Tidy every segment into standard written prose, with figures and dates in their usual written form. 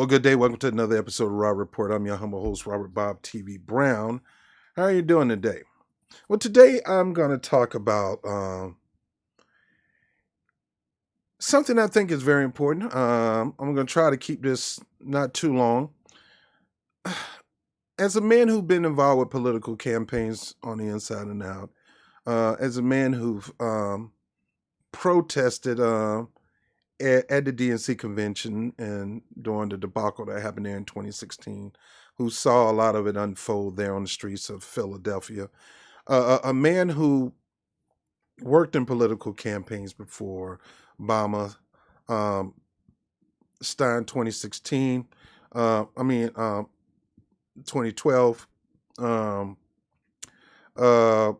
Well, good day. Welcome to another episode of Raw Report. I'm your humble host, Robert Bob TV Brown. How are you doing today? Well, today I'm going to talk about something I think is very important. I'm going to try to keep this not too long. As a man who's been involved with political campaigns on the inside and out, as a man who've protested at the DNC convention and during the debacle that happened there in 2016, who saw a lot of it unfold there on the streets of Philadelphia. A man who worked in political campaigns before Obama, um, Stein 2016, 2012, um, uh,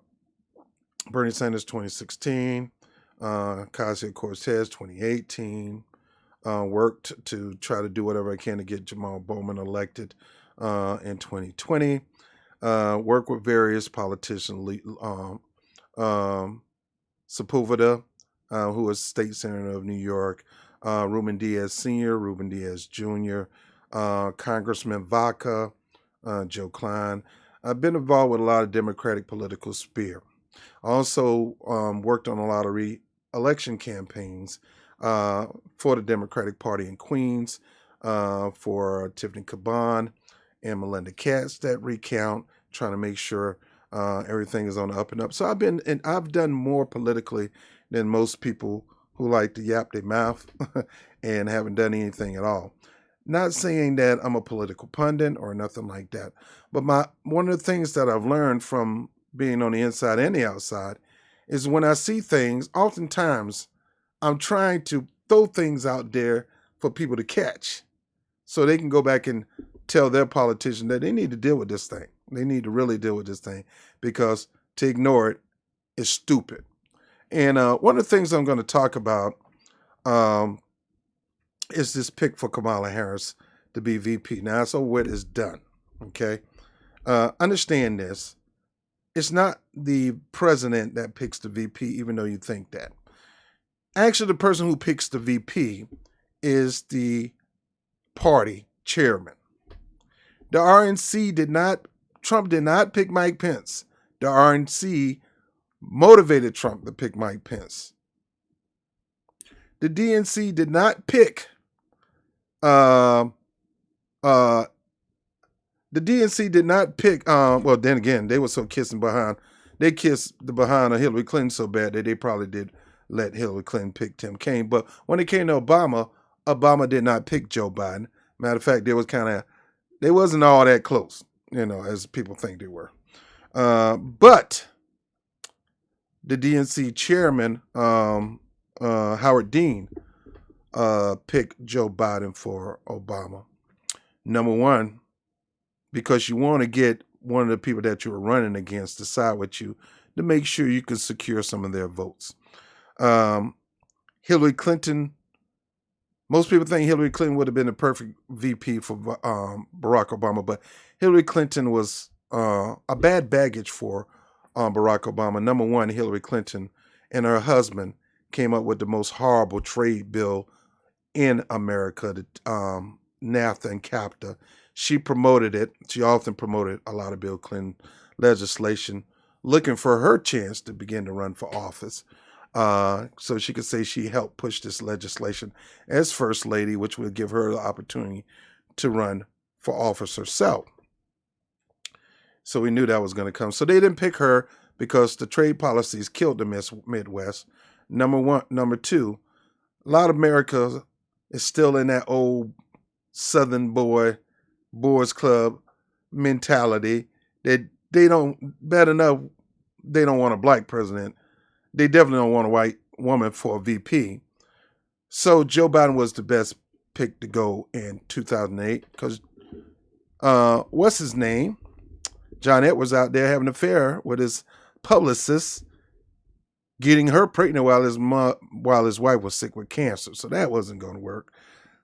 Bernie Sanders 2016, Ocasio-Cortez 2018. Worked to try to do whatever I can to get Jamal Bowman elected in 2020. Worked with various politicians, Sepulveda, who was state senator of New York, Ruben Diaz Sr., Ruben Diaz Jr., Congressman Vaca, Joe Klein. I've been involved with a lot of Democratic political sphere. I also worked on a lot of re-election campaigns for the Democratic Party in Queens, for Tiffany Caban and Melinda Katz that recount, trying to make sure everything is on the up and up. So I've done more politically than most people who like to yap their mouth and haven't done anything at all. Not saying that I'm a political pundit or nothing like that, but one of the things that I've learned from being on the inside and the outside is when I see things, oftentimes I'm trying to throw things out there for people to catch so they can go back and tell their politician that they need to deal with this thing. They need to really deal with this thing because to ignore it is stupid. And one of the things I'm going to talk about is this pick for Kamala Harris to be VP. Now, it's over with, it's done. Okay? Understand this. It's not the president that picks the VP, even though you think that. Actually, the person who picks the VP is the party chairman. The RNC Trump did not pick Mike Pence. The RNC motivated Trump to pick Mike Pence. The DNC did not pick, well, then again, they were so kissing behind. They kissed the behind of Hillary Clinton so bad that they probably did let Hillary Clinton pick Tim Kaine. But when it came to Obama, Obama did not pick Joe Biden. Matter of fact, they wasn't all that close, as people think they were. But the DNC chairman, Howard Dean, picked Joe Biden for Obama. Number one, because you want to get one of the people that you were running against to side with you to make sure you can secure some of their votes. Hillary Clinton, most people think Hillary Clinton would have been the perfect VP for Barack Obama, but Hillary Clinton was a bad baggage for Barack Obama. Number one, Hillary Clinton and her husband came up with the most horrible trade bill in America, the NAFTA and CAFTA. She promoted it. She often promoted a lot of Bill Clinton legislation, looking for her chance to begin to run for office. So she could say she helped push this legislation as First Lady, which would give her the opportunity to run for office herself. So we knew that was going to come. So they didn't pick her because the trade policies killed the Midwest. Number one. Number two, a lot of America is still in that old Southern boys club mentality that they don't, bad enough, they don't want a black president. They definitely don't want a white woman for a VP. So Joe Biden was the best pick to go in 2008 because what's his name? John Edwards out there having an affair with his publicist, getting her pregnant while his wife was sick with cancer. So that wasn't going to work.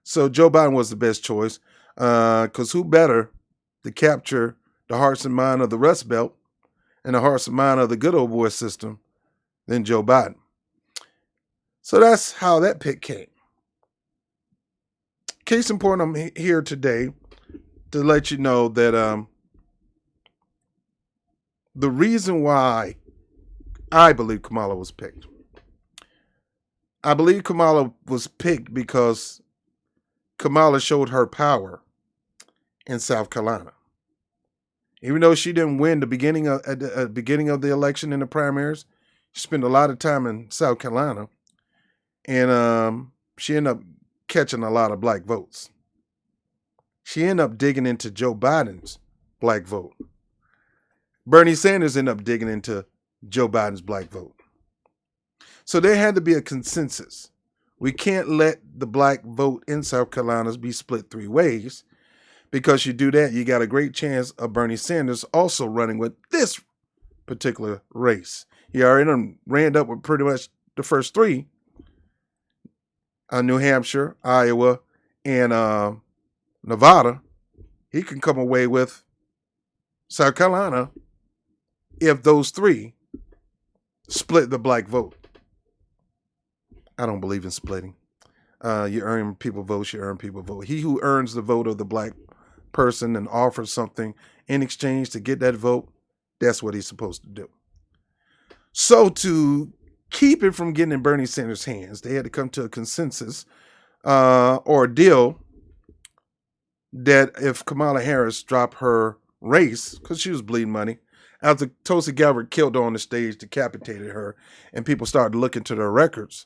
So Joe Biden was the best choice because who better to capture the hearts and mind of the Rust Belt and the hearts and mind of the good old boy system than Joe Biden. So that's how that pick came. Case in point, I'm here today to let you know that the reason why I believe Kamala was picked. I believe Kamala was picked because Kamala showed her power in South Carolina. Even though she didn't win the beginning of at the beginning of the election in the primaries, she spent a lot of time in South Carolina, and she ended up catching a lot of black votes. She ended up digging into Joe Biden's black vote. Bernie Sanders ended up digging into Joe Biden's black vote. So there had to be a consensus. We can't let the black vote in South Carolina be split three ways, because you do that, you got a great chance of Bernie Sanders also running with this particular race. He already ran up with pretty much the first three, New Hampshire, Iowa, and Nevada. He can come away with South Carolina if those three split the black vote. I don't believe in splitting. You earn people votes, you earn people vote. He who earns the vote of the black person and offers something in exchange to get that vote, that's what he's supposed to do. So to keep it from getting in Bernie Sanders' hands, they had to come to a consensus or a deal that if Kamala Harris dropped her race, because she was bleeding money, after Tulsi Gabbard killed her on the stage, decapitated her, and people started looking to their records,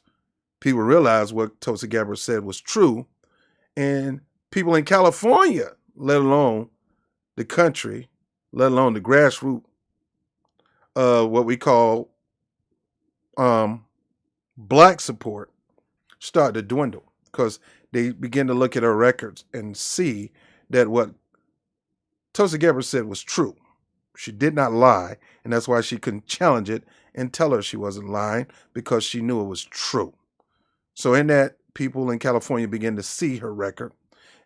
people realized what Tulsi Gabbard said was true, and people in California, let alone the country, let alone the grassroots, what we call black support, started to dwindle because they begin to look at her records and see that what Tulsi Gabbard said was true. She did not lie, and that's why she couldn't challenge it and tell her she wasn't lying, because she knew it was true. So in that, people in California began to see her record,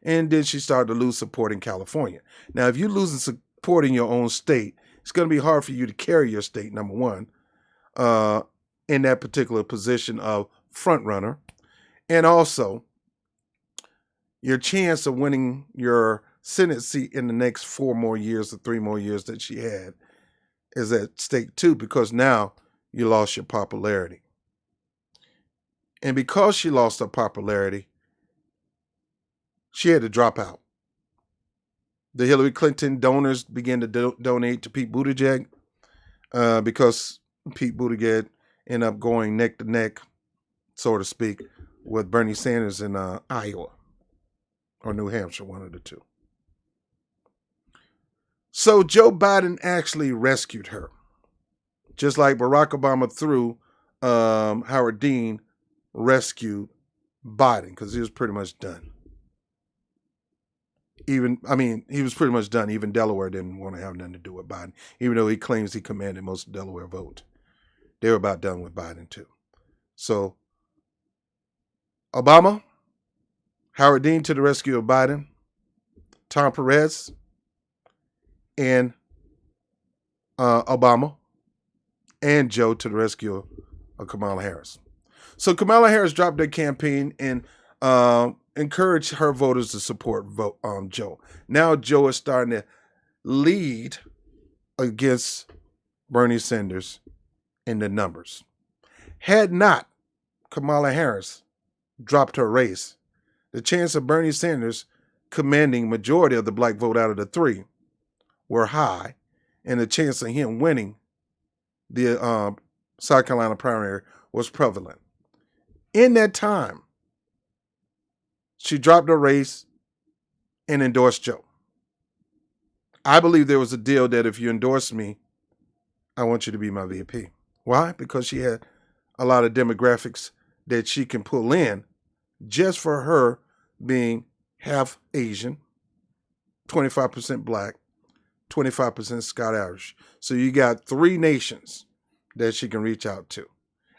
and then she started to lose support in California. Now, if you're losing support in your own state, it's going to be hard for you to carry your state, number one, in that particular position of front runner. And also, your chance of winning your Senate seat in the next 4 more years or 3 more years that she had is at stake too, because now you lost your popularity. And because she lost her popularity, she had to drop out. The Hillary Clinton donors began to donate to Pete Buttigieg because Pete Buttigieg ended up going neck to neck, so to speak, with Bernie Sanders in Iowa or New Hampshire, one of the two. So Joe Biden actually rescued her, just like Barack Obama through Howard Dean rescued Biden, because he was pretty much done. He was pretty much done. Even Delaware didn't want to have nothing to do with Biden, even though he claims he commanded most of Delaware vote. They were about done with Biden too. So Obama, Howard Dean to the rescue of Biden, Tom Perez, and Obama, and Joe to the rescue of Kamala Harris. So Kamala Harris dropped their campaign and encouraged her voters to support Joe. Now Joe is starting to lead against Bernie Sanders in the numbers. Had not Kamala Harris dropped her race, the chance of Bernie Sanders commanding majority of the black vote out of the three were high, and the chance of him winning the South Carolina primary was prevalent. In that time, she dropped her race and endorsed Joe. I believe there was a deal that if you endorse me, I want you to be my VP. Why? Because she had a lot of demographics that she can pull in just for her being half Asian, 25% black, 25% Scott-Irish. So you got 3 nations that she can reach out to,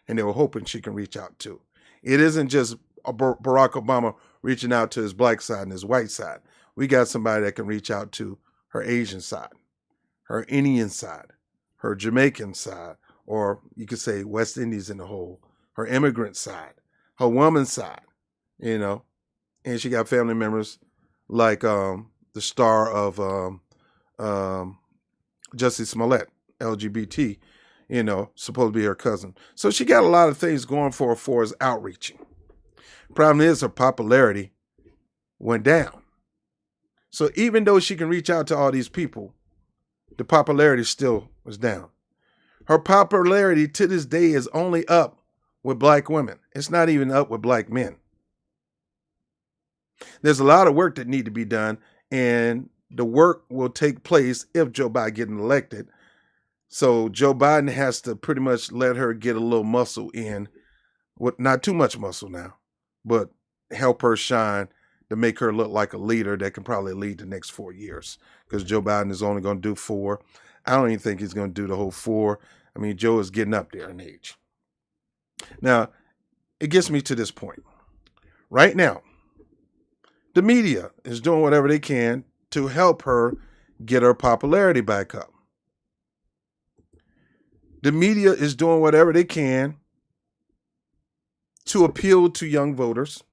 and they were hoping she can reach out to. It isn't just Barack Obama reaching out to his black side and his white side. We got somebody that can reach out to her Asian side, her Indian side, her Jamaican side, or you could say West Indies in the whole, her immigrant side, her woman side, and she got family members like the star of um, Jussie Smollett, LGBT, supposed to be her cousin. So she got a lot of things going for her for as outreaching. Problem is her popularity went down. So even though she can reach out to all these people, the popularity still was down. Her popularity to this day is only up with black women. It's not even up with black men. There's a lot of work that need to be done, and the work will take place if Joe Biden gets elected. So Joe Biden has to pretty much let her get a little muscle in, with not too much muscle now, but help her shine to make her look like a leader that can probably lead the next 4 years. Because Joe Biden is only going to do 4. I don't even think he's going to do the whole 4. I mean, Joe is getting up there in age. Now, it gets me to this point. Right now, the media is doing whatever they can to help her get her popularity back up. The media is doing whatever they can to appeal to young voters,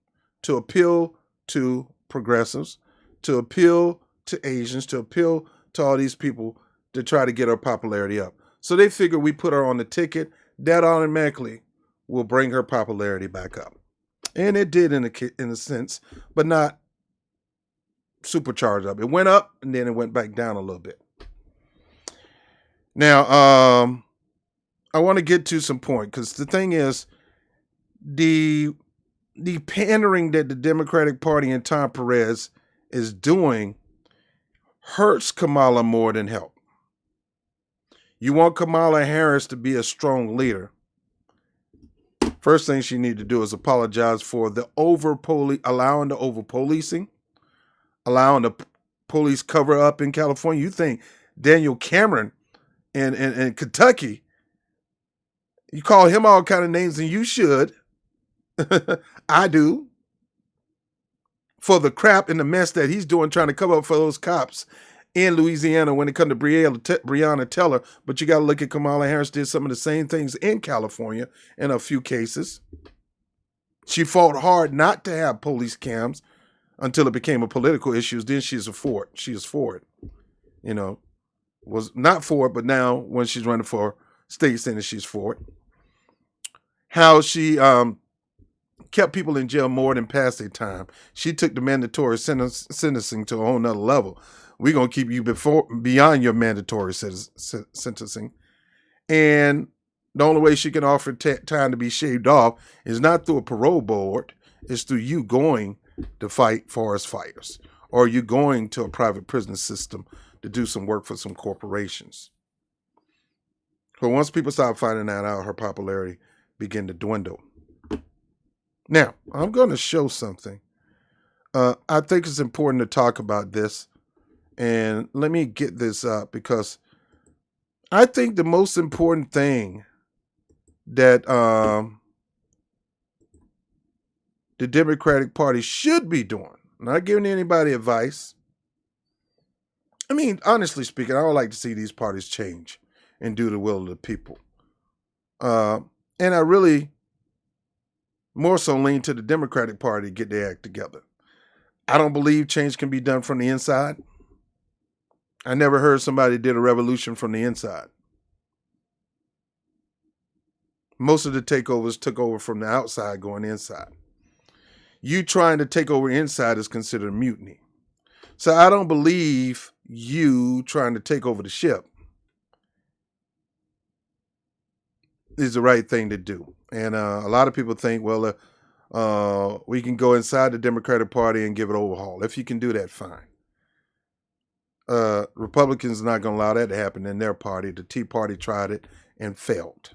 to appeal to progressives, to appeal to Asians, to appeal to all these people to try to get her popularity up. So they figure we put her on the ticket, that automatically will bring her popularity back up. And it did in a sense, but not supercharged up. It went up and then it went back down a little bit. Now, I want to get to some point, because the thing is, the pandering that the Democratic Party and Tom Perez is doing hurts Kamala more than help. You want Kamala Harris to be a strong leader. First thing she need to do is apologize for the allowing the over-policing, allowing the police cover up in California. You think Daniel Cameron in Kentucky, you call him all kind of names, and you should. I do. For the crap and the mess that he's doing trying to cover up for those cops in Louisiana when it comes to Breonna Taylor. But you got to look at Kamala Harris did some of the same things in California in a few cases. She fought hard not to have police cams until it became a political issue. Then she is for it. Was not for it, but now when she's running for state senate, she's for it. How she kept people in jail more than past their time. She took the mandatory sentencing to a whole nother level. We're going to keep you beyond your mandatory sentencing. And the only way she can offer time to be shaved off is not through a parole board. It's through you going to fight forest fires, or you going to a private prison system to do some work for some corporations. But once people start finding that out, her popularity began to dwindle. Now, I'm going to show something. I think it's important to talk about this. And let me get this up, because I think the most important thing that the Democratic Party should be doing, not giving anybody advice. I mean, honestly speaking, I would like to see these parties change and do the will of the people. And I really more so lean to the Democratic Party to get their act together. I don't believe change can be done from the inside. I never heard somebody did a revolution from the inside. Most of the takeovers took over from the outside going inside. You trying to take over inside is considered mutiny. So I don't believe you trying to take over the ship is the right thing to do. And a lot of people think, well, we can go inside the Democratic Party and give it overhaul. If you can do that, fine. Republicans are not going to allow that to happen in their party. The Tea Party tried it and failed.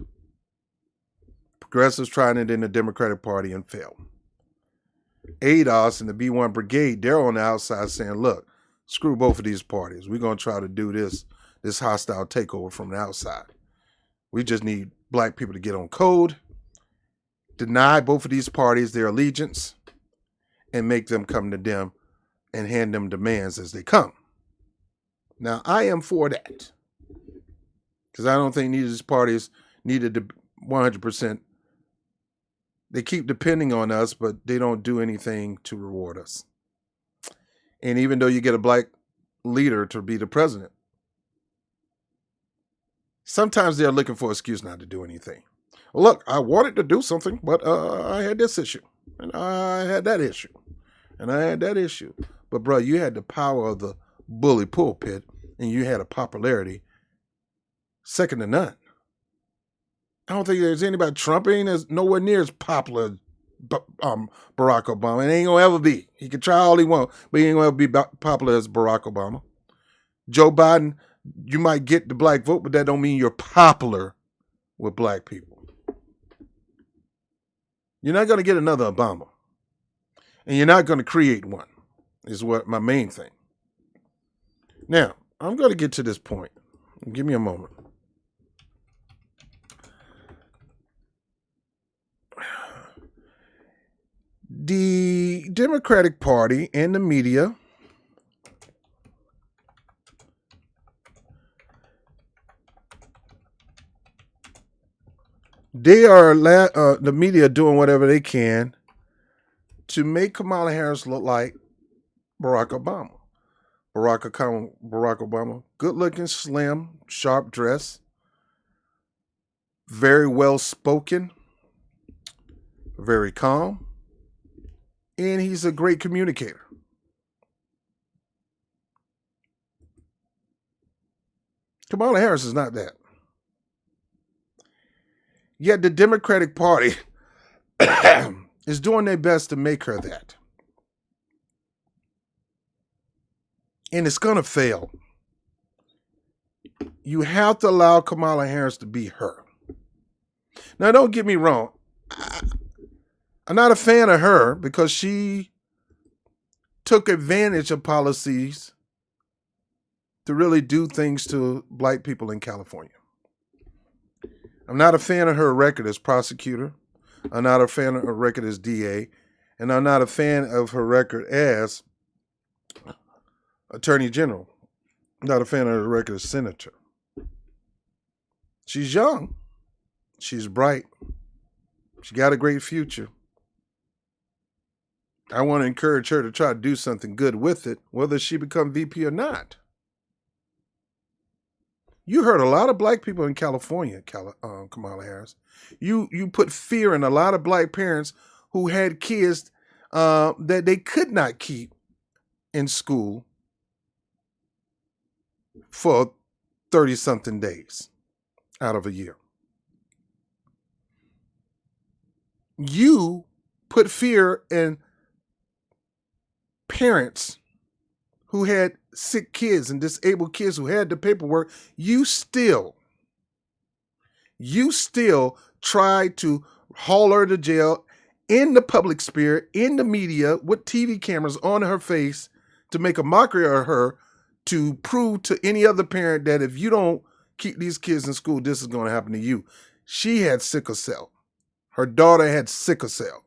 Progressives tried it in the Democratic Party and failed. ADOS and the B1 Brigade, they're on the outside saying, look, screw both of these parties. We're going to try to do this hostile takeover from the outside. We just need black people to get on code, deny both of these parties their allegiance, and make them come to them and hand them demands as they come. Now, I am for that, because I don't think neither of these parties needed to 100% They keep depending on us, but they don't do anything to reward us. And even though you get a black leader to be the president, sometimes they're looking for an excuse not to do anything. Well, look, I wanted to do something, but I had this issue, and I had that issue, and I had that issue. But, bro, you had the power of the bully pulpit, and you had a popularity second to none. I don't think there's anybody. Trump ain't as nowhere near as popular as Barack Obama. It ain't gonna ever be. He can try all he wants, but he ain't gonna ever be popular as Barack Obama. Joe Biden, you might get the black vote, but that don't mean you're popular with black people. You're not gonna get another Obama, and you're not gonna create one. Is what my main thing. Now I'm gonna get to this point. Give me a moment. The Democratic Party and the media the media doing whatever they can to make Kamala Harris look like Barack Obama. Barack Obama, good looking, slim, sharp dress, very well spoken, very calm, and he's a great communicator. Kamala Harris is not that. Yet the Democratic Party is doing their best to make her that. And it's going to fail. You have to allow Kamala Harris to be her. Now, don't get me wrong. I'm not a fan of her because she took advantage of policies to really do things to black people in California. I'm not a fan of her record as prosecutor. I'm not a fan of her record as DA. And I'm not a fan of her record as Attorney General. I'm not a fan of her record as senator. She's young. She's bright. She got a great future. I want to encourage her to try to do something good with it, whether she become VP or not. You hurt a lot of black people in California, Kamala Harris. You put fear in a lot of black parents who had kids that they could not keep in school for 30-something days out of a year. You put fear in parents who had sick kids and disabled kids who had the paperwork. You still tried to haul her to jail in the public sphere, in the media, with TV cameras on her face to make a mockery of her, to prove to any other parent that if you don't keep these kids in school, this is going to happen to you. She had sickle cell. Her daughter had sickle cell.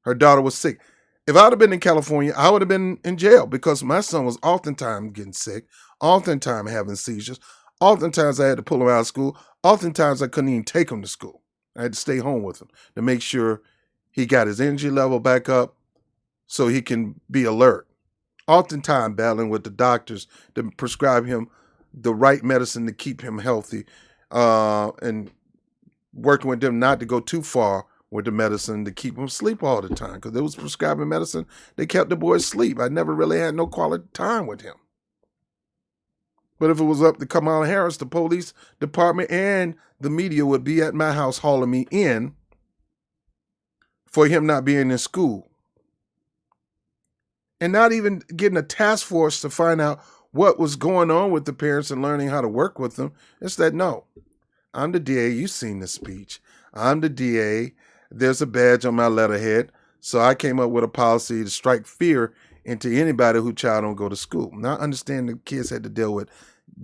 Her daughter was sick. If I would have been in California, I would have been in jail because my son was oftentimes getting sick, oftentimes having seizures. Oftentimes I had to pull him out of school. Oftentimes I couldn't even take him to school. I had to stay home with him to make sure he got his energy level back up so he can be alert. Oftentimes battling with the doctors to prescribe him the right medicine to keep him healthy, and working with them not to go too far with the medicine to keep him asleep all the time. Because they was prescribing medicine, they kept the boy asleep. I never really had no quality time with him. But if it was up to Kamala Harris, the police department and the media would be at my house hauling me in for him not being in school. And not even getting a task force to find out what was going on with the parents and learning how to work with them. It's that, no, I'm the DA. You've seen the speech. I'm the DA. There's a badge on my letterhead. So I came up with a policy to strike fear into anybody whose child don't go to school. Now I understand the kids had to deal with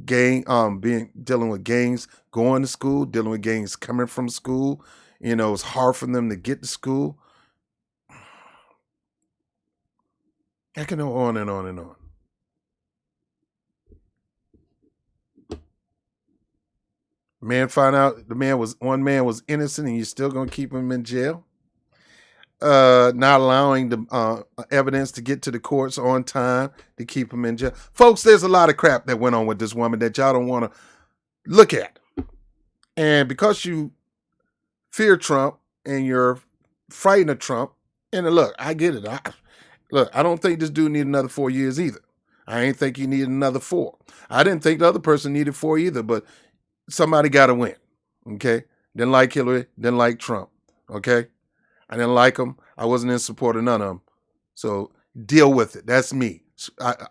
dealing with gangs going to school, dealing with gangs coming from school. You know, it's hard for them to get to school. I can go on and on and on. Man found out one man was innocent and you're still gonna keep him in jail? not allowing the evidence to get to the courts on time to keep them in jail. Folks, there's a lot of crap that went on with this woman that y'all don't want to look at. And because you fear Trump and you're frightened of Trump, and look, I get it. I don't think this dude need another 4 years either. I ain't think he needed another 4. I didn't think the other person needed 4 either, but somebody got to win. Okay? Didn't like Hillary, didn't like Trump. Okay? I didn't like them. I wasn't in support of none of them. So deal with it. That's me.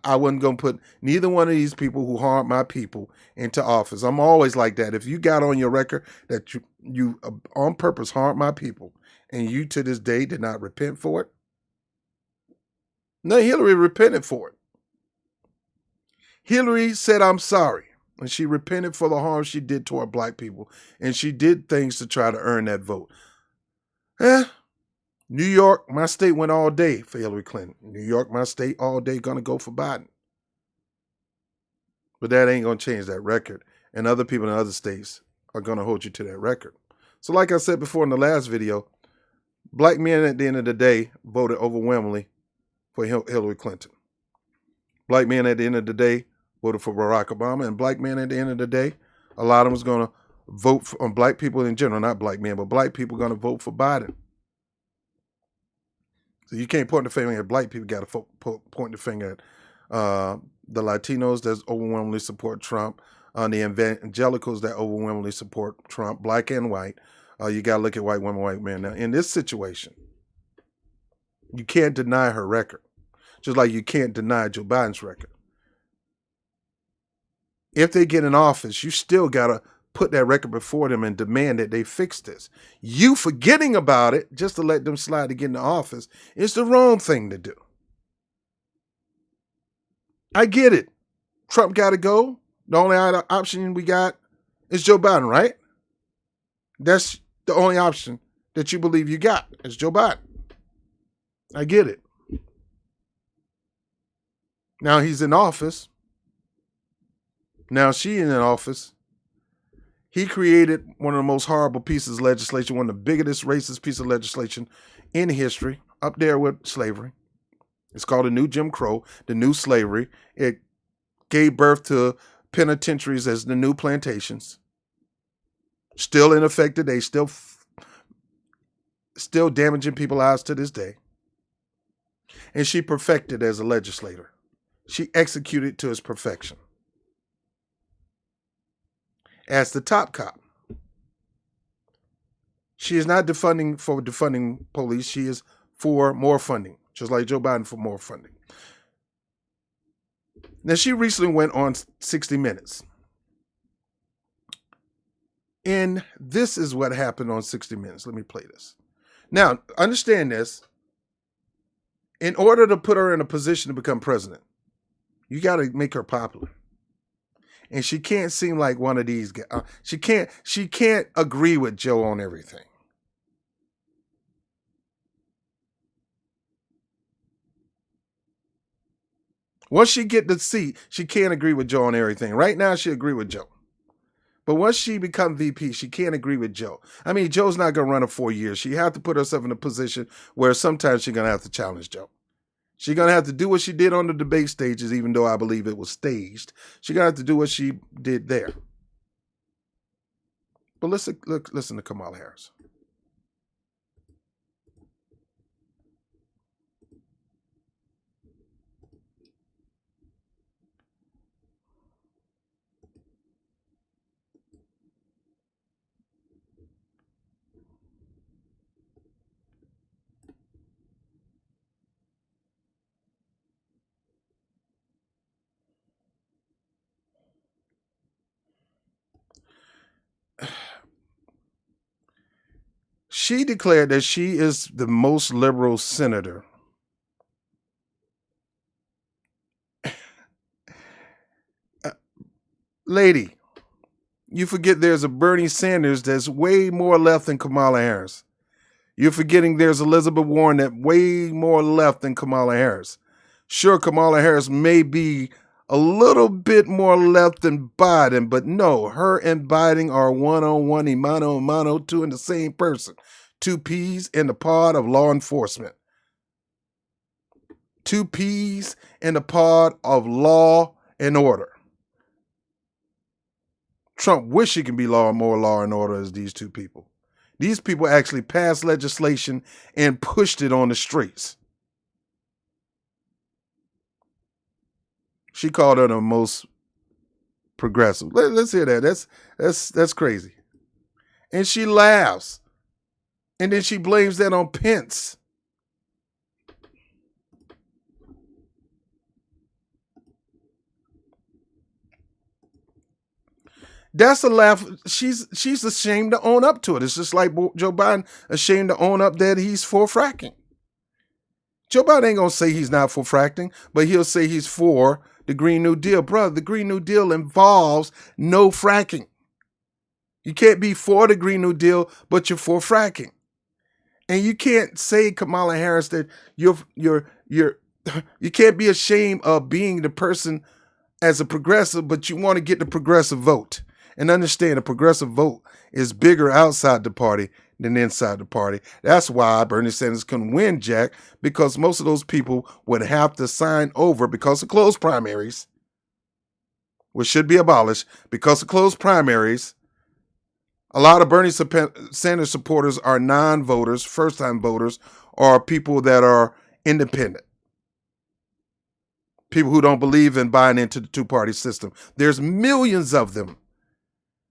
I wasn't going to put neither one of these people who harmed my people into office. I'm always like that. If you got on your record that you on purpose harmed my people and you to this day did not repent for it, no, Hillary repented for it. Hillary said, I'm sorry. And she repented for the harm she did toward black people. And she did things to try to earn that vote. New York, my state went all day for Hillary Clinton. New York, my state, all day going to go for Biden. But that ain't going to change that record. And other people in other states are going to hold you to that record. So like I said before in the last video, black men at the end of the day voted overwhelmingly for Hillary Clinton. Black men at the end of the day voted for Barack Obama. And black men at the end of the day, a lot of them was going to vote for black people in general, not black men, but black people going to vote for Biden. So you can't point the finger at black people. Got to point the finger at the Latinos that overwhelmingly support Trump, the evangelicals that overwhelmingly support Trump, black and white. You got to look at white women, white men. Now, in this situation, you can't deny her record, just like you can't deny Joe Biden's record. If they get in office, you still got to put that record before them and demand that they fix this. You forgetting about it just to let them slide to get into office is the wrong thing to do. I get it. Trump got to go. The only option we got is Joe Biden, right? That's the only option that you believe you got is Joe Biden. I get it. Now he's in office. Now she's in office. He created one of the most horrible pieces of legislation, one of the biggest racist pieces of legislation in history, up there with slavery. It's called the new Jim Crow, the new slavery. It gave birth to penitentiaries as the new plantations. Still in effect today, still damaging people's lives to this day. And she perfected as a legislator. She executed to its perfection. As the top cop, she is not defunding police. She is for more funding, just like Joe Biden for more funding. Now, she recently went on 60 Minutes. And this is what happened on 60 Minutes. Let me play this. Now, understand this. In order to put her in a position to become president, you got to make her popular. And she can't seem like one of these guys. She can't agree with Joe on everything. Once she get the seat, she can't agree with Joe on everything. Right now, she agree with Joe. But once she become VP, she can't agree with Joe. I mean, Joe's not going to run her 4 years. She have to put herself in a position where sometimes she's going to have to challenge Joe. She's going to have to do what she did on the debate stages, even though I believe it was staged. She's going to have to do what she did there. But listen to Kamala Harris. She declared that she is the most liberal senator. Lady, you forget there's a Bernie Sanders that's way more left than Kamala Harris. You're forgetting there's Elizabeth Warren that's way more left than Kamala Harris. Sure, Kamala Harris may be a little bit more left than Biden, but no, her and Biden are one-on-one, mano a mano, two in the same person. Two peas in the pod of law enforcement. Two peas in the pod of law and order. Trump wish he could be more law and order as these two people. These people actually passed legislation and pushed it on the streets. She called her the most progressive. Let's hear that. That's crazy. And she laughs. And then she blames that on Pence. That's a laugh. She's ashamed to own up to it. It's just like Joe Biden ashamed to own up that he's for fracking. Joe Biden ain't gonna say he's not for fracking, but he'll say he's for the Green New Deal. Brother, the Green New Deal involves no fracking. You can't be for the Green New Deal, but you're for fracking. And you can't say, Kamala Harris, that you can't be ashamed of being the person as a progressive, but you want to get the progressive vote. And understand the progressive vote is bigger outside the party than inside the party. That's why Bernie Sanders couldn't win, Jack, because most of those people would have to sign over because of closed primaries, which should be abolished because of closed primaries. A lot of Bernie Sanders supporters are non-voters, first-time voters, or people that are independent. People who don't believe in buying into the two-party system. There's millions of them.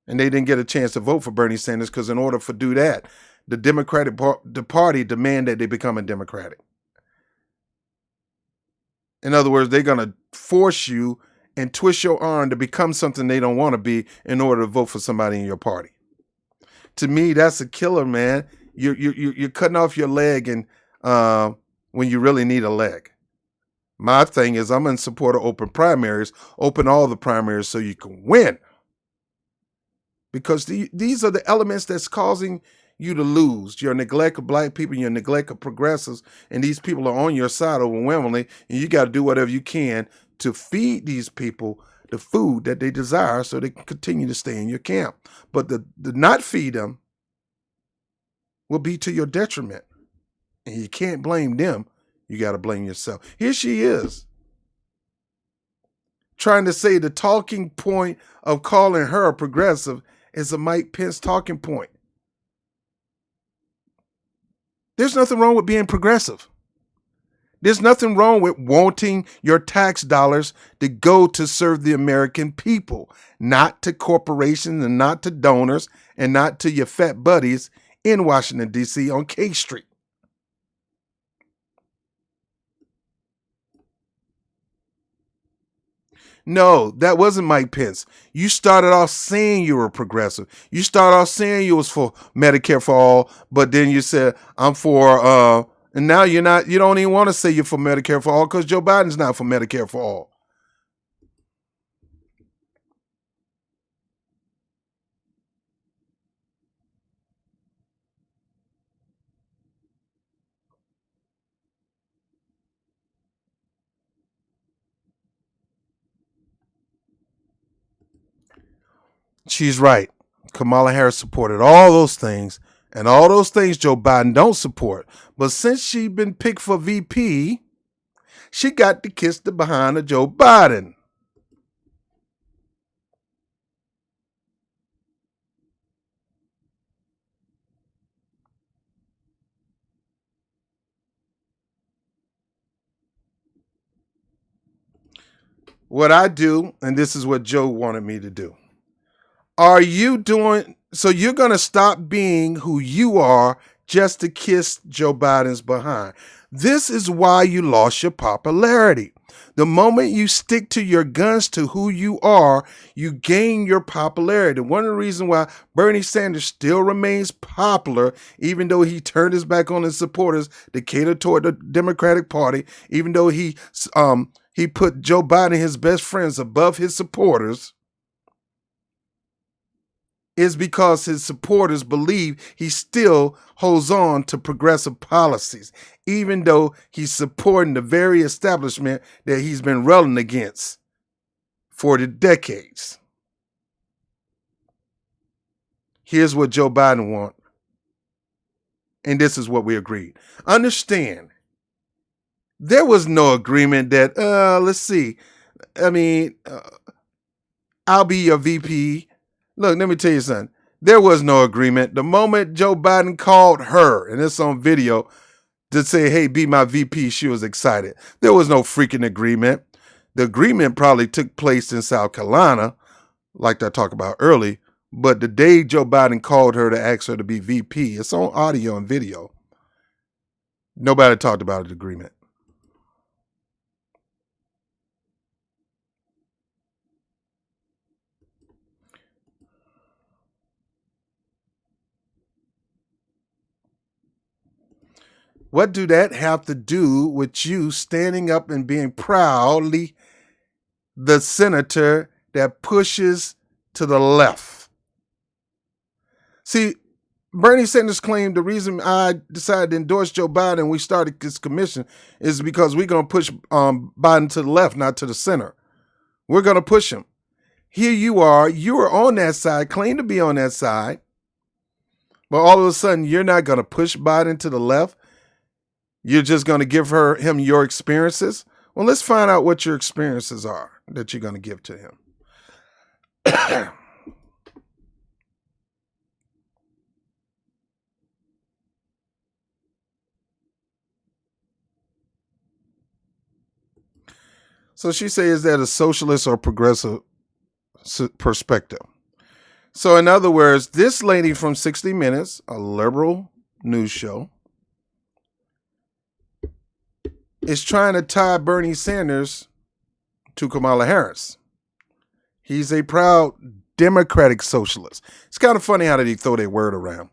And they didn't get a chance to vote for Bernie Sanders because in order to do that, the Democratic Party demand that they become a Democratic. In other words, they're going to force you and twist your arm to become something they don't want to be in order to vote for somebody in your party. To me, that's a killer, man. You're cutting off your leg and when you really need a leg. My thing is I'm in support of open primaries. Open all the primaries so you can win. Because these are the elements that's causing you to lose. Your neglect of black people, your neglect of progressives, and these people are on your side overwhelmingly, and you got to do whatever you can to feed these people the food that they desire so they can continue to stay in your camp. But the not feed them will be to your detriment. And you can't blame them. You got to blame yourself. Here she is, trying to say the talking point of calling her a progressive is a Mike Pence talking point. There's nothing wrong with being progressive. There's nothing wrong with wanting your tax dollars to go to serve the American people, not to corporations and not to donors and not to your fat buddies in Washington, D.C. on K Street. No, that wasn't Mike Pence. You started off saying you were progressive. You started off saying you was for Medicare for all, but then you said, I'm for, and now you're not, you don't even want to say you're for Medicare for all because Joe Biden's not for Medicare for all. She's right. Kamala Harris supported all those things, and all those things Joe Biden don't support. But since she's been picked for VP, she got to kiss the behind of Joe Biden. What I do, and this is what Joe wanted me to do. Are you doing so? You're going to stop being who you are just to kiss Joe Biden's behind. This is why you lost your popularity. The moment you stick to your guns to who you are, you gain your popularity. One of the reasons why Bernie Sanders still remains popular, even though he turned his back on his supporters to cater toward the Democratic Party, even though he put Joe Biden, his best friends, above his supporters, is because his supporters believe he still holds on to progressive policies, even though he's supporting the very establishment that he's been railing against for the decades. Here's what Joe Biden wants. And this is what we agreed. Understand, there was no agreement that, let's see, I mean, I'll be your VP. Look, let me tell you something. There was no agreement. The moment Joe Biden called her, and it's on video, to say, hey, be my VP, she was excited. There was no freaking agreement. The agreement probably took place in South Carolina, like I talked about early, but the day Joe Biden called her to ask her to be VP, it's on audio and video. Nobody talked about an agreement. What do that have to do with you standing up and being proudly the senator that pushes to the left? See, Bernie Sanders claimed the reason I decided to endorse Joe Biden and we started this commission is because we're going to push Biden to the left, not to the center. We're going to push him. Here you are on that side, claim to be on that side, but all of a sudden you're not going to push Biden to the left. You're just going to give him your experiences. Well, let's find out what your experiences are that you're going to give to him. So she says, is that a socialist or progressive perspective? So in other words, this lady from 60 Minutes, a liberal news show, is trying to tie Bernie Sanders to Kamala Harris. He's a proud Democratic socialist. It's kind of funny how they throw their word around.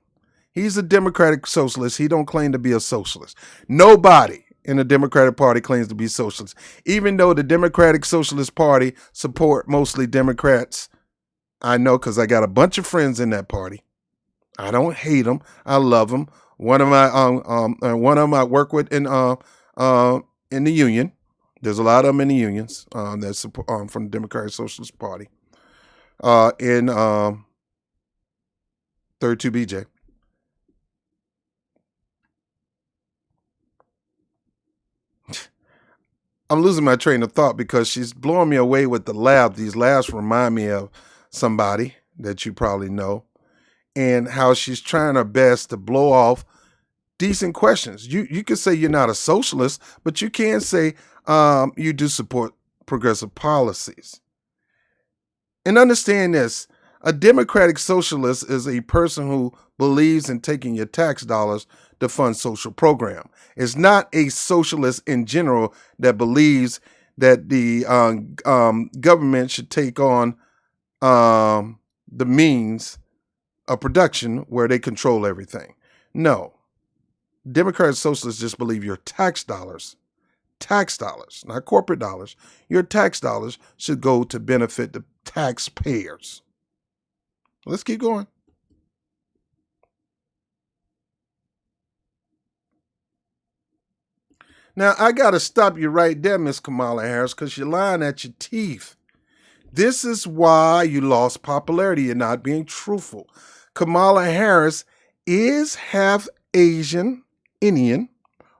He's a Democratic socialist. He don't claim to be a socialist. Nobody in the Democratic Party claims to be socialist, even though the Democratic Socialist Party support mostly Democrats. I know because I got a bunch of friends in that party. I don't hate them. I love them. One of them I work with in the union. There's a lot of them in the unions that's from the Democratic Socialist Party in 32 BJ. I'm losing my train of thought because she's blowing me away with the laugh. These laughs remind me of somebody that you probably know, and how she's trying her best to blow off decent questions. You can say you're not a socialist, but you can say you do support progressive policies. And understand this, a democratic socialist is a person who believes in taking your tax dollars to fund social program. It's not a socialist in general that believes that the government should take on the means of production where they control everything. No. Democratic socialists just believe your tax dollars, not corporate dollars, your tax dollars should go to benefit the taxpayers. Let's keep going. Now, I got to stop you right there, Miss Kamala Harris, because you're lying at your teeth. This is why you lost popularity. You're not being truthful. Kamala Harris is half Asian, Indian,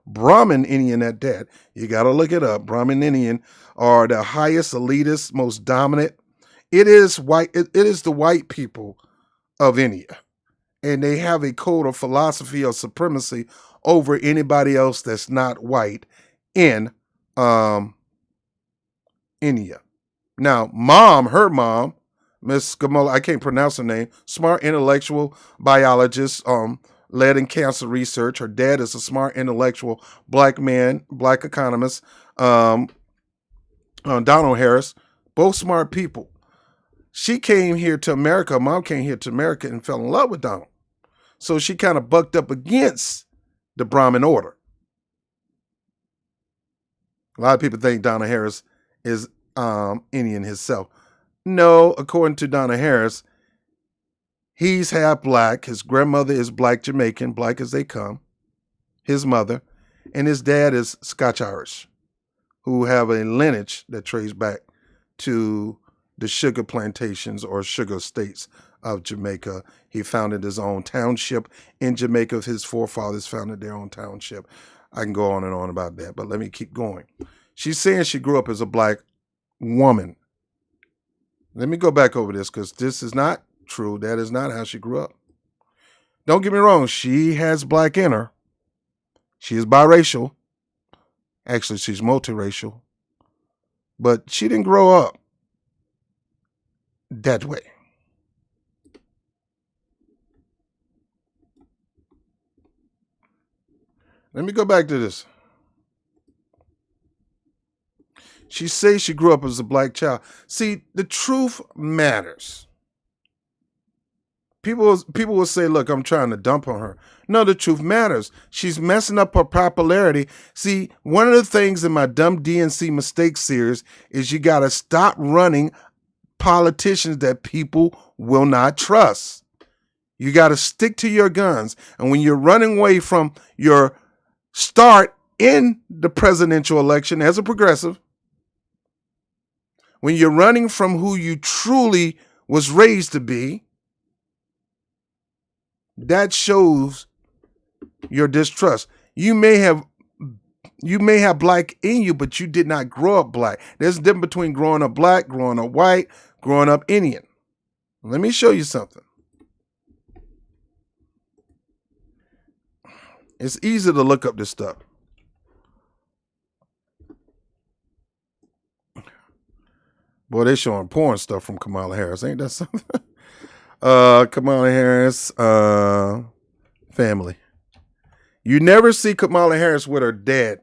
Brahmin Indian at that. You got to look it up. Brahmin Indian are the highest, elitist, most dominant. It is white. It is the white people of India, and they have a code of philosophy of supremacy over anybody else that's not white in India. Now, her mom, Miss Kamala, I can't pronounce her name, smart intellectual biologist, led in cancer research. Her dad is a smart intellectual black man, black economist, Donald Harris, both smart people. She came here to America, mom came here to America and fell in love with Donald. So she kind of bucked up against the Brahmin order. A lot of people think Donald Harris is Indian himself. No, according to Donald Harris, he's half black. His grandmother is black Jamaican, black as they come, his mother, and his dad is Scotch-Irish, who have a lineage that traces back to the sugar plantations or sugar estates of Jamaica. He founded his own township in Jamaica. His forefathers founded their own township. I can go on and on about that, but let me keep going. She's saying she grew up as a black woman. Let me go back over this because this is not true. That is not how she grew up. Don't get me wrong. She has black in her. She is biracial. Actually, she's multiracial. But she didn't grow up that way. Let me go back to this. She says she grew up as a black child. See, the truth matters. People will say, look, I'm trying to dump on her. No, the truth matters. She's messing up her popularity. See, one of the things in my Dumb DNC Mistakes series is you got to stop running politicians that people will not trust. You got to stick to your guns. And when you're running away from your start in the presidential election as a progressive, when you're running from who you truly was raised to be, that shows your distrust. You may have black in you, but you did not grow up black. There's a difference between growing up black, growing up white, growing up Indian. Let me show you something. It's easy to look up this stuff. Boy, they showing porn stuff from Kamala Harris. Ain't that something? Kamala Harris, family. You never see Kamala Harris with her dad.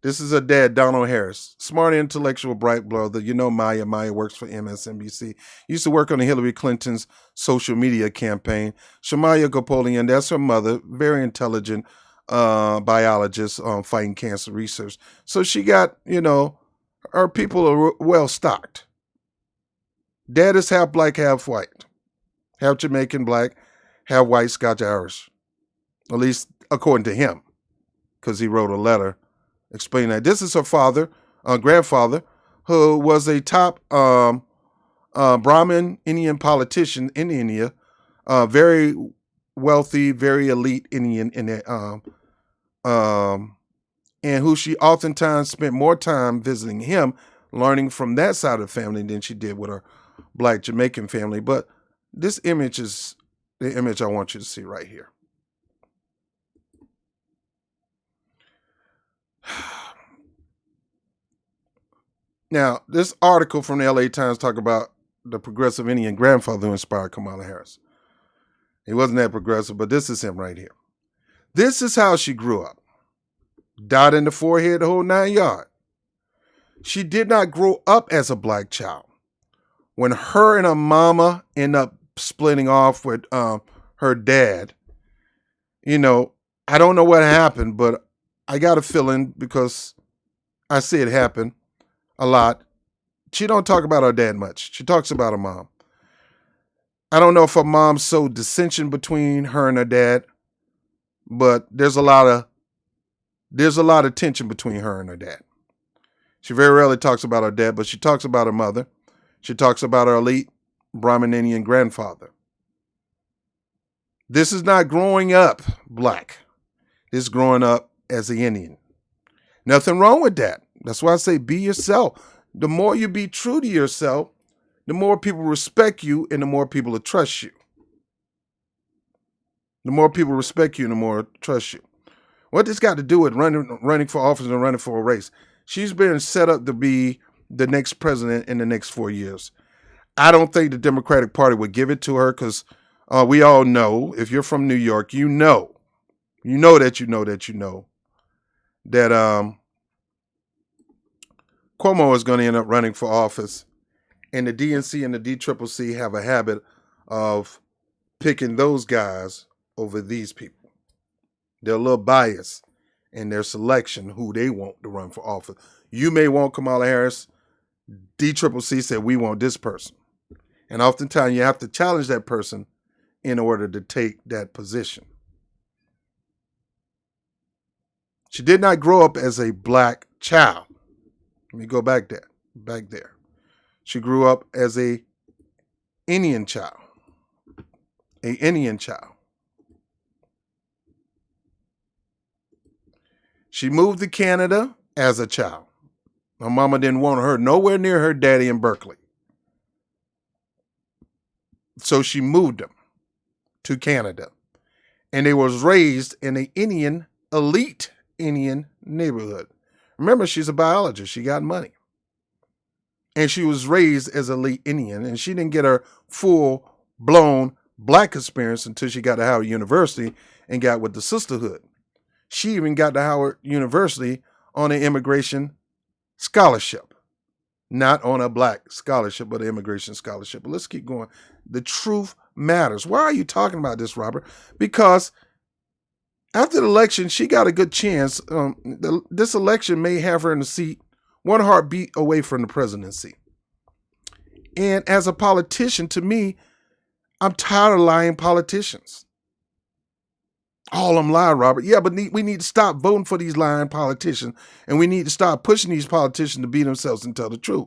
This is her dad, Donald Harris. Smart, intellectual, bright brother. You know Maya. Maya works for MSNBC. Used to work on Hillary Clinton's social media campaign. Shamaya Gopolian, that's her mother. Very intelligent biologist fighting cancer research. So she got, her people are well stocked. Dad is half black, half white. Half Jamaican black, half white, Scotch Irish. At least according to him, because he wrote a letter explaining that. This is her father, grandfather, who was a top Brahmin Indian politician in India, very wealthy, very elite Indian in that, and who she oftentimes spent more time visiting him, learning from that side of the family than she did with her black Jamaican family. But this image is the image I want you to see right here. Now, this article from the LA Times talk about the progressive Indian grandfather who inspired Kamala Harris. He wasn't that progressive, but this is him right here. This is how she grew up. Dot in the forehead, the whole 9 yards. She did not grow up as a black child. When her and her mama end up splitting off with her dad, I don't know what happened, but I got a feeling because I see it happen a lot. She don't talk about her dad much. She talks about her mom. I don't know if her mom sowed dissension between her and her dad, but there's a lot of tension between her and her dad. She very rarely talks about her dad, but she talks about her mother. She talks about her elite Brahmin Indian grandfather. This is not growing up black. This is growing up as an Indian. Nothing wrong with that. That's why I say be yourself. The more you be true to yourself, the more people respect you and the more people will trust you. The more people respect you and the more trust you. What this got to do with running for office and running for a race? She's been set up to be the next president in the next 4 years. I don't think the Democratic Party would give it to her because we all know, if you're from New York, you know that Cuomo is going to end up running for office. And the DNC and the DCCC have a habit of picking those guys over these people. They're a little biased in their selection who they want to run for office. You may want Kamala Harris. DCCC said we want this person. And oftentimes you have to challenge that person in order to take that position. She did not grow up as a black child. Let me go back there. She grew up as a Indian child. a Indian child. She moved to Canada as a child. Her mama didn't want her nowhere near her daddy in Berkeley. So she moved them to Canada. And they was raised in an elite Indian neighborhood. Remember, she's a biologist. She got money. And she was raised as elite Indian. And she didn't get her full-blown black experience until she got to Howard University and got with the sisterhood. She even got to Howard University on an immigration scholarship. Not on a black scholarship, but an immigration scholarship. But let's keep going. The truth matters. Why are you talking about this, Robert? Because after the election, she got a good chance. This election may have her in the seat, one heartbeat away from the presidency. And as a politician, to me, I'm tired of lying politicians. All of them lie, Robert. Yeah, but we need to stop voting for these lying politicians, and we need to stop pushing these politicians to be themselves and tell the truth.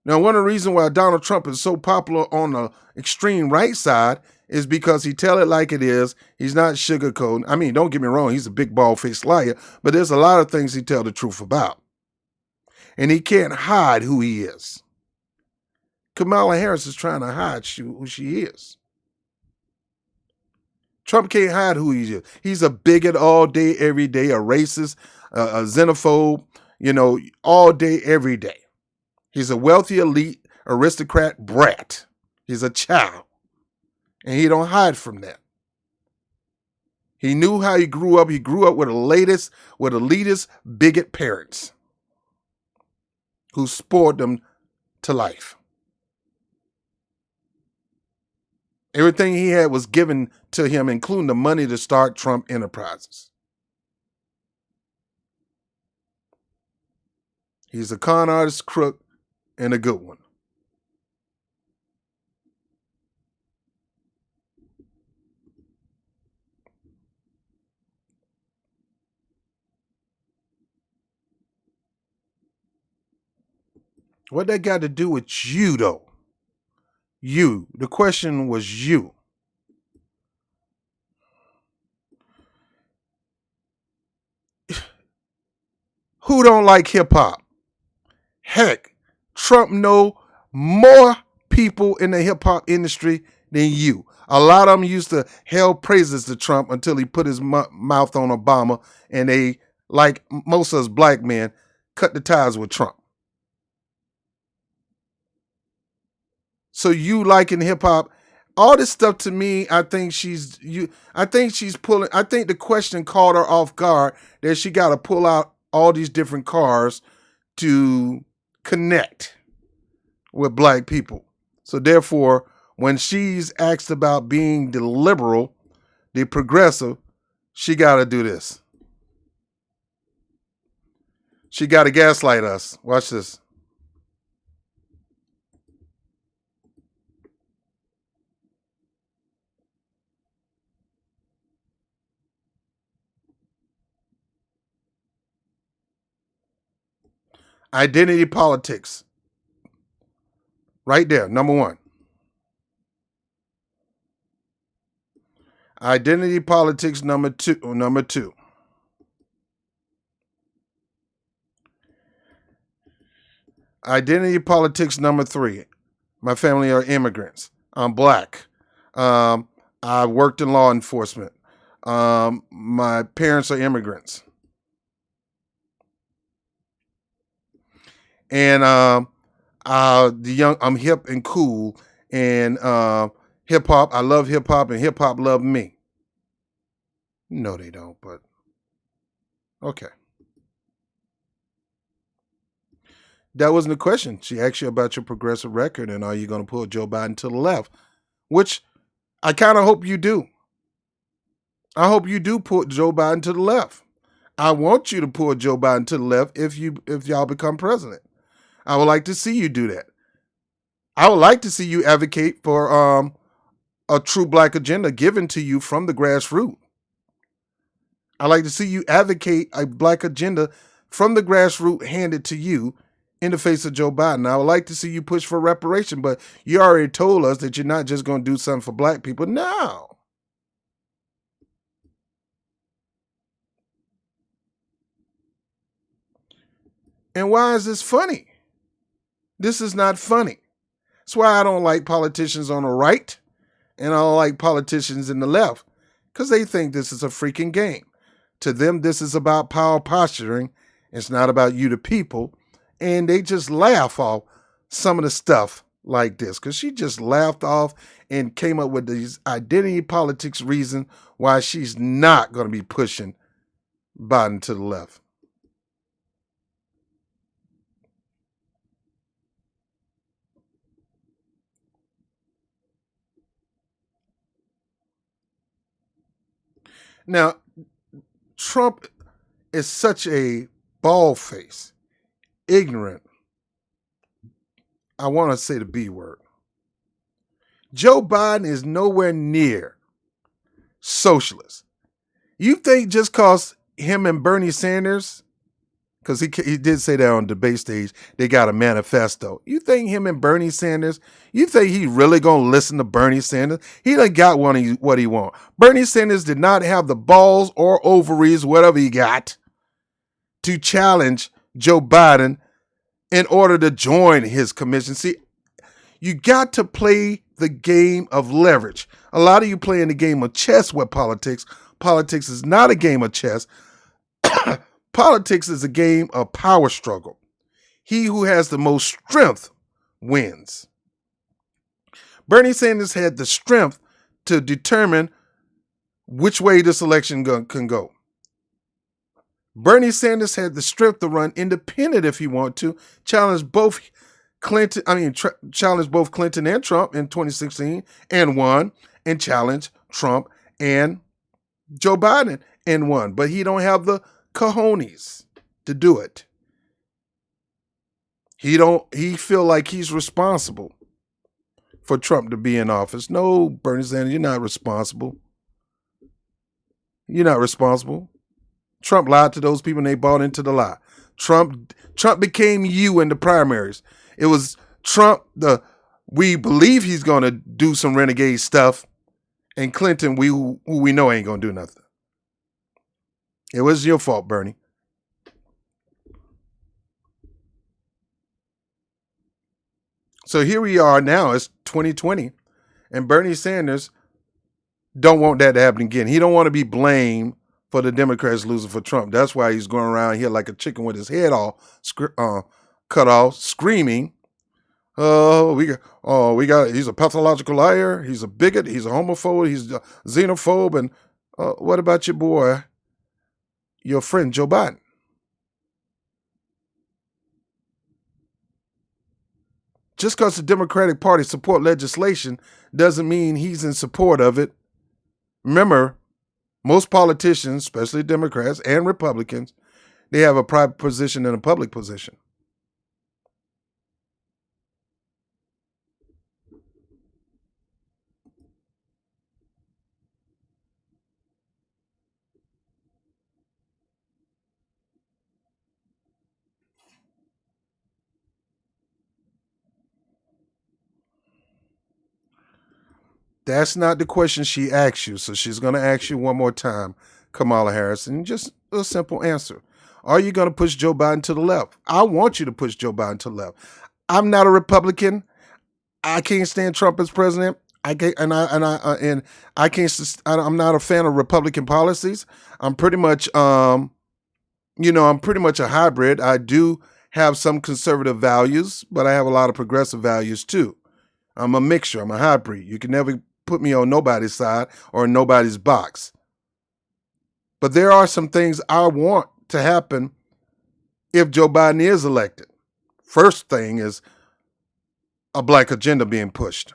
Now, one of the reasons why Donald Trump is so popular on the extreme right side is because he tell it like it is. He's not sugarcoating. I mean, don't get me wrong, he's a big bald-faced liar, but there's a lot of things he tell the truth about. And he can't hide who he is. Kamala Harris is trying to hide who she is. Trump can't hide who he is. He's a bigot all day, every day, a racist, a xenophobe, all day, every day. He's a wealthy, elite, aristocrat brat. He's a child. And he don't hide from that. He knew how he grew up. He grew up with elitist, bigot parents who spoiled them to life. Everything he had was given to him, including the money to start Trump Enterprises. He's a con artist, crook, and a good one. What that got to do with you, though? You. The question was you. Who don't like hip hop? Heck, Trump know more people in the hip hop industry than you. A lot of them used to hail praises to Trump until he put his mouth on Obama, and they, like most of us black men, cut the ties with Trump. So you liking hip hop, all this stuff to me, I think she's pulling. I think the question caught her off guard that she got to pull out all these different cars to connect with black people. So therefore, when she's asked about being the liberal, the progressive, she got to do this. She got to gaslight us. Watch this. Identity politics. Right there, number one. Identity politics, number two. Identity politics, number three. My family are immigrants. I'm black. I worked in law enforcement. My parents are immigrants. And I'm hip and cool, and hip hop. I love hip hop, and hip hop love me. No, they don't. But okay, that wasn't the question. She asked you about your progressive record, and are you going to pull Joe Biden to the left? Which I kind of hope you do. I hope you do pull Joe Biden to the left. I want you to pull Joe Biden to the left if y'all become president. I would like to see you do that. I would like to see you advocate for a true black agenda given to you from the grassroots. I'd like to see you advocate a black agenda from the grassroots handed to you, in the face of Joe Biden. I would like to see you push for reparation, but you already told us that you're not just going to do something for black people. No. And why is this funny? This is not funny. That's why I don't like politicians on the right and I don't like politicians in the left, because they think this is a freaking game. To them, this is about power posturing. It's not about you, the people. And they just laugh off some of the stuff like this, because she just laughed off and came up with these identity politics reasons why she's not going to be pushing Biden to the left. Now, Trump is such a bald face, ignorant. I want to say the B word. Joe Biden is nowhere near socialist. You think just because him and Bernie Sanders, because he did say that on debate stage, they got a manifesto. You think him and Bernie Sanders, you think he really going to listen to Bernie Sanders? He done got what he want. Bernie Sanders did not have the balls or ovaries, whatever he got, to challenge Joe Biden in order to join his commission. See, you got to play the game of leverage. A lot of you playing the game of chess with politics. Politics is not a game of chess. Politics is a game of power struggle. He who has the most strength wins. Bernie Sanders had the strength to determine which way this election can go. Bernie Sanders had the strength to run independent if he wanted to, challenge both Clinton and Trump in 2016 and won, and challenge Trump and Joe Biden and won. But he don't have the cojones to do it. He feel like he's responsible for Trump to be in office. No, Bernie Sanders, you're not responsible. You're not responsible. Trump lied to those people and they bought into the lie. Trump became you in the primaries. It was Trump, we believe he's going to do some renegade stuff, and Clinton, who we know ain't going to do nothing. It was your fault, Bernie. So here we are now, it's 2020, and Bernie Sanders don't want that to happen again. He don't want to be blamed for the Democrats losing for Trump. That's why he's going around here like a chicken with his head all cut off, screaming, he's a pathological liar, he's a bigot, he's a homophobe, he's a xenophobe, and what about your boy, your friend Joe Biden? Just because the Democratic Party support legislation doesn't mean he's in support of it. Remember, most politicians, especially Democrats and Republicans, they have a private position and a public position. That's not the question she asked you, so she's going to ask you one more time, Kamala Harris, and just a simple answer. Are you going to push Joe Biden to the left? I want you to push Joe Biden to the left. I'm not a Republican. I can't stand Trump as president. I can't, and I can't. I'm not a fan of Republican policies. I'm pretty much, I'm pretty much a hybrid. I do have some conservative values, but I have a lot of progressive values too. I'm a mixture. I'm a hybrid. You can never put me on nobody's side or nobody's box. But there are some things I want to happen if Joe Biden is elected. First thing is a black agenda being pushed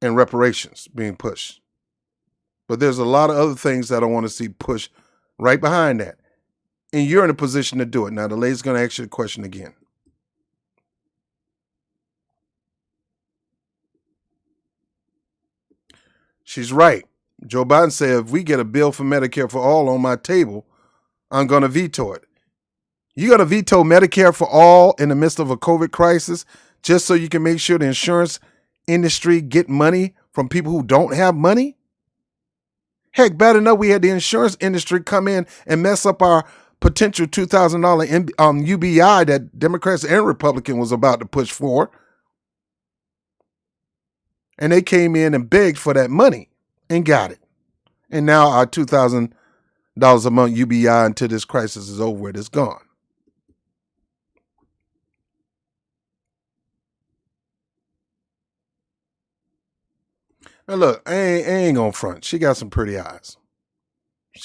and reparations being pushed. But there's a lot of other things that I want to see pushed right behind that. And you're in a position to do it. Now, the lady's going to ask you the question again. She's right. Joe Biden said, if we get a bill for Medicare for all on my table, I'm going to veto it. You're going to veto Medicare for all in the midst of a COVID crisis just so you can make sure the insurance industry get money from people who don't have money? Heck, bad enough we had the insurance industry come in and mess up our potential $2,000 UBI that Democrats and Republicans was about to push for. And they came in and begged for that money and got it. And now our $2,000 a month UBI until this crisis is over with is gone. Now look, I ain't gonna front. She got some pretty eyes.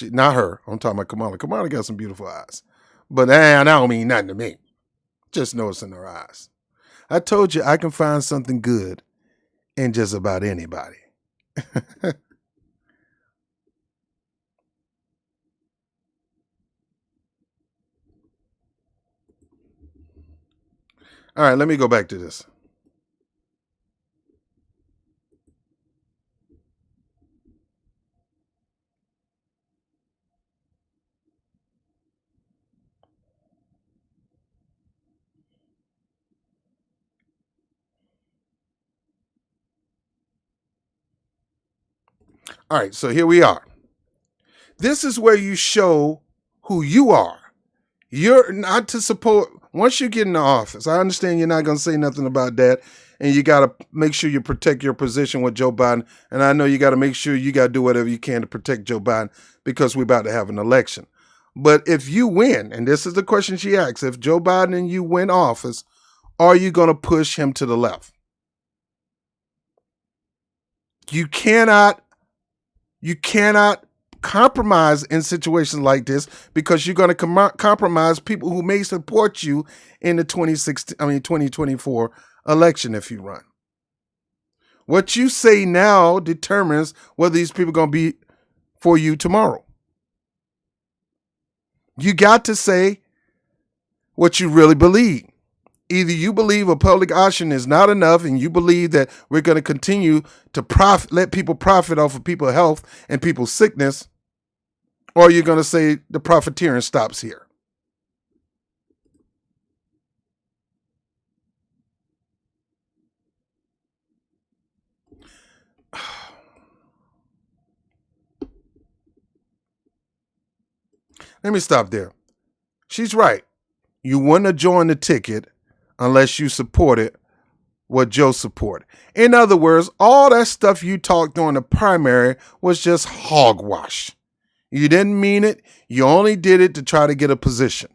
Not her. I'm talking about Kamala. Kamala got some beautiful eyes. But that don't mean nothing to me. Just noticing her eyes. I told you I can find something good in just about anybody. All right, let me go back to this. All right, so here we are. This is where you show who you are. You're not to support, once you get in the office, I understand you're not going to say nothing about that, and you got to make sure you protect your position with Joe Biden, and I know you got to make sure you got to do whatever you can to protect Joe Biden because we're about to have an election. But if you win, and this is the question she asks, if Joe Biden and you win office, are you going to push him to the left? You cannot compromise in situations like this because you're going to compromise people who may support you in the 2024 election if you run. What you say now determines whether these people are going to be for you tomorrow. You got to say what you really believe. Either you believe a public option is not enough and you believe that we're going to continue to let people profit off of people's health and people's sickness, or you're going to say the profiteering stops here. Let me stop there. She's right. You wouldn't have joined the ticket unless you supported what Joe supported. In other words, all that stuff you talked during the primary was just hogwash. You didn't mean it. You only did it to try to get a position.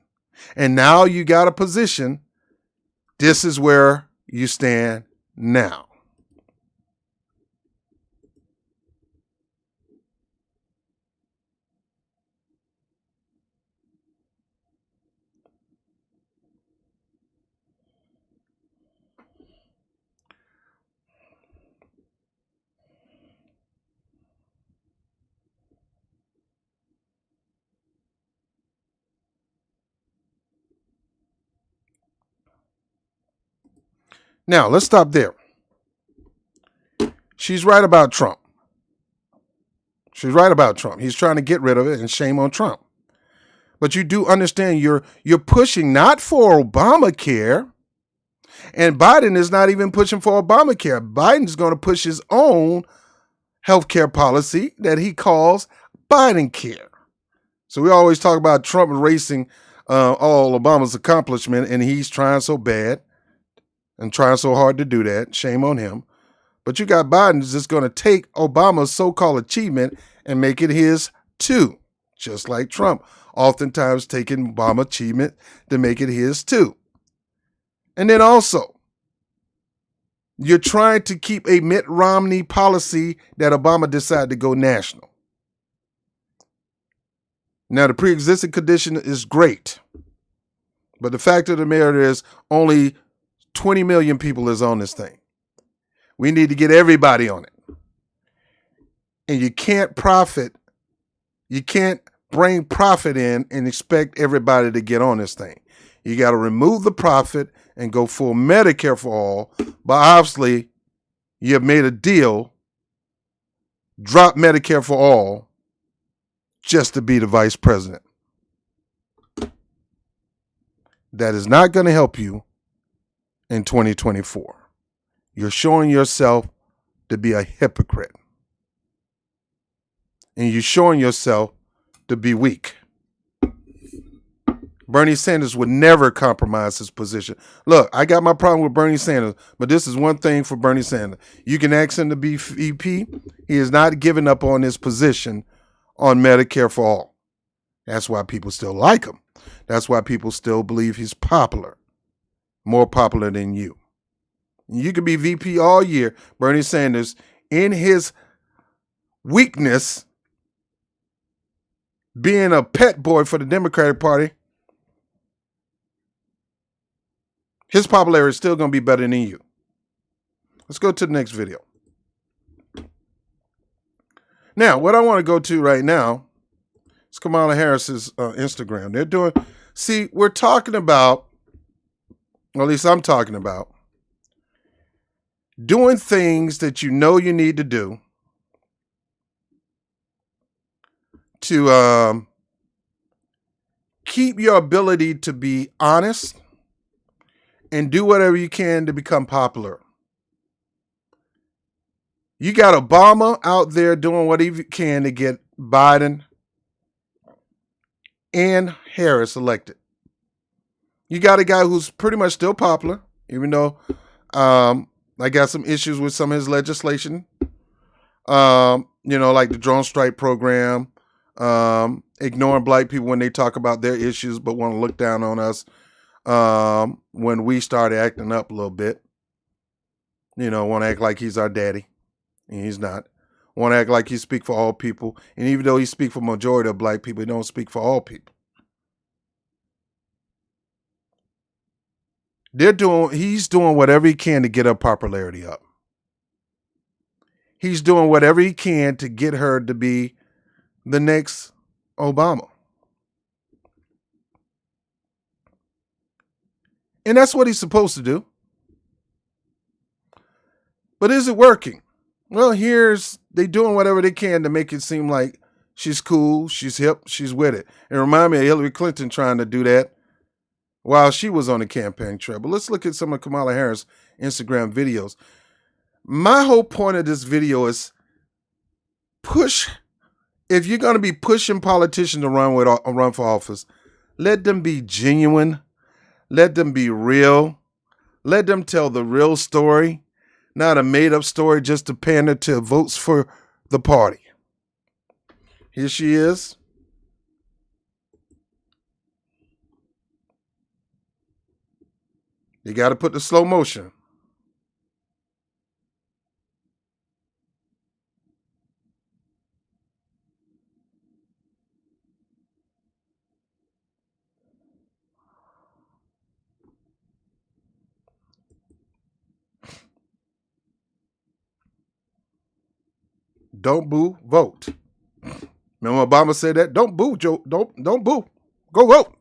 And now you got a position. This is where you stand now. Now, let's stop there. She's right about Trump. She's right about Trump. He's trying to get rid of it, and shame on Trump. But you do understand you're pushing not for Obamacare, and Biden is not even pushing for Obamacare. Biden's going to push his own healthcare policy that he calls Biden Care. So we always talk about Trump erasing all Obama's accomplishment, and he's trying so bad and trying so hard to do that. Shame on him. But you got Biden just going to take Obama's so-called achievement and make it his too, just like Trump oftentimes taking Obama achievement to make it his too. And then also, you're trying to keep a Mitt Romney policy that Obama decided to go national. Now, the pre-existing condition is great, but the fact of the matter is only 20 million people is on this thing. We need to get everybody on it. And you can't bring profit in and expect everybody to get on this thing. You got to remove the profit and go full Medicare for all. But obviously, you have made a deal, drop Medicare for all, just to be the vice president. that is not going to help you in 2024. You're showing yourself to be a hypocrite. And you're showing yourself to be weak. Bernie Sanders would never compromise his position. Look, I got my problem with Bernie Sanders, but this is one thing for Bernie Sanders. You can ask him to be VP. He is not giving up on his position on Medicare for all. That's why people still like him. That's why people still believe he's popular, more popular than you. You could be VP all year. Bernie Sanders, in his weakness, being a pet boy for the Democratic Party, his popularity is still going to be better than you. Let's go to the next video. Now, what I want to go to right now is Kamala Harris's Instagram. They're doing, see, we're talking about, or at least I'm talking about, doing things that you know you need to do to keep your ability to be honest and do whatever you can to become popular. You got Obama out there doing what he can to get Biden and Harris elected. You got a guy who's pretty much still popular, even though I got some issues with some of his legislation. Like the drone strike program, ignoring black people when they talk about their issues but want to look down on us when we started acting up a little bit. Want to act like he's our daddy. And he's not. Want to act like he speaks for all people. And even though he speaks for majority of black people, he don't speak for all people. He's doing whatever he can to get her popularity up. He's doing whatever he can to get her to be the next Obama. And that's what he's supposed to do. But is it working? Well, they doing whatever they can to make it seem like she's cool, she's hip, she's with it. It reminds me of Hillary Clinton trying to do that while she was on the campaign trail. But let's look at some of Kamala Harris' Instagram videos. My whole point of this video is if you're going to be pushing politicians to run for office, let them be genuine, let them be real, let them tell the real story. Not a made-up story just to pander to votes for the party. Here she is. You got to put the slow motion. Don't boo, vote. Remember Obama said that? Don't boo, Joe. Don't boo. Go vote.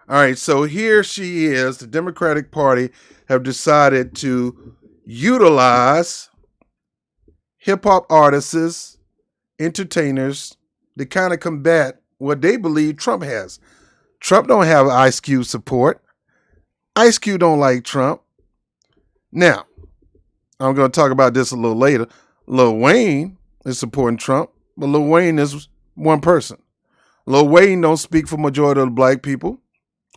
All right, so here she is. The Democratic Party have decided to utilize hip-hop artists, entertainers, to kind of combat what they believe Trump has. Trump don't have Ice Cube support. Ice Cube don't like Trump. Now, I'm going to talk about this a little later. Lil Wayne is supporting Trump, but Lil Wayne is one person. Lil Wayne don't speak for majority of the black people.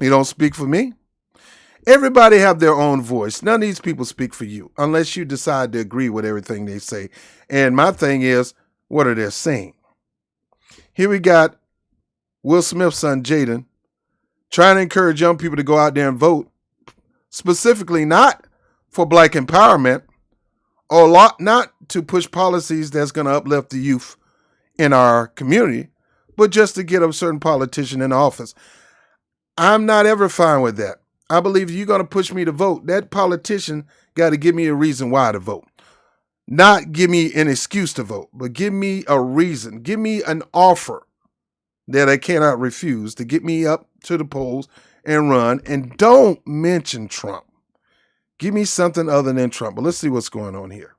He don't speak for me. Everybody have their own voice. None of these people speak for you unless you decide to agree with everything they say. And my thing is, what are they saying? Here we got Will Smith's son, Jaden, trying to encourage young people to go out there and vote, specifically not for black empowerment or not to push policies that's going to uplift the youth in our community, but just to get a certain politician in office. I'm not ever fine with that. I believe if you're going to push me to vote, that politician got to give me a reason why to vote. Not give me an excuse to vote, but give me a reason. Give me an offer that I cannot refuse to get me up to the polls and run. And don't mention Trump. Give me something other than Trump. But let's see what's going on here.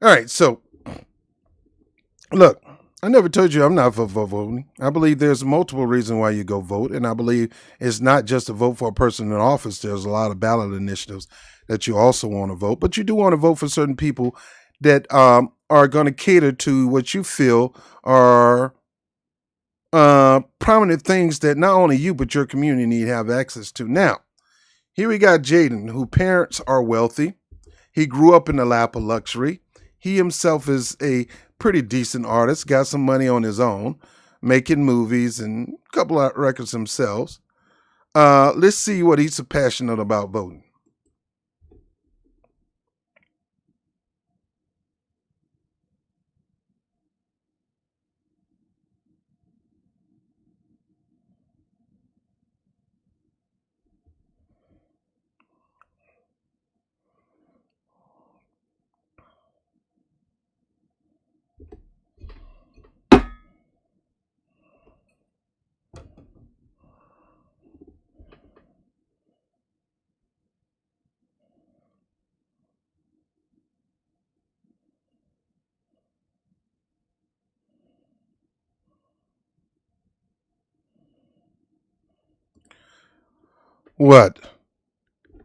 All right, so look, I never told you I'm not for voting. I believe there's multiple reasons why you go vote, and I believe it's not just to vote for a person in office. There's a lot of ballot initiatives that you also want to vote, but you do want to vote for certain people that are going to cater to what you feel are prominent things that not only you but your community need to have access to. Now, here we got Jaden, whose parents are wealthy. He grew up in the lap of luxury. He himself is a pretty decent artist, got some money on his own, making movies and a couple of records himself. Let's see what he's so passionate about voting. What?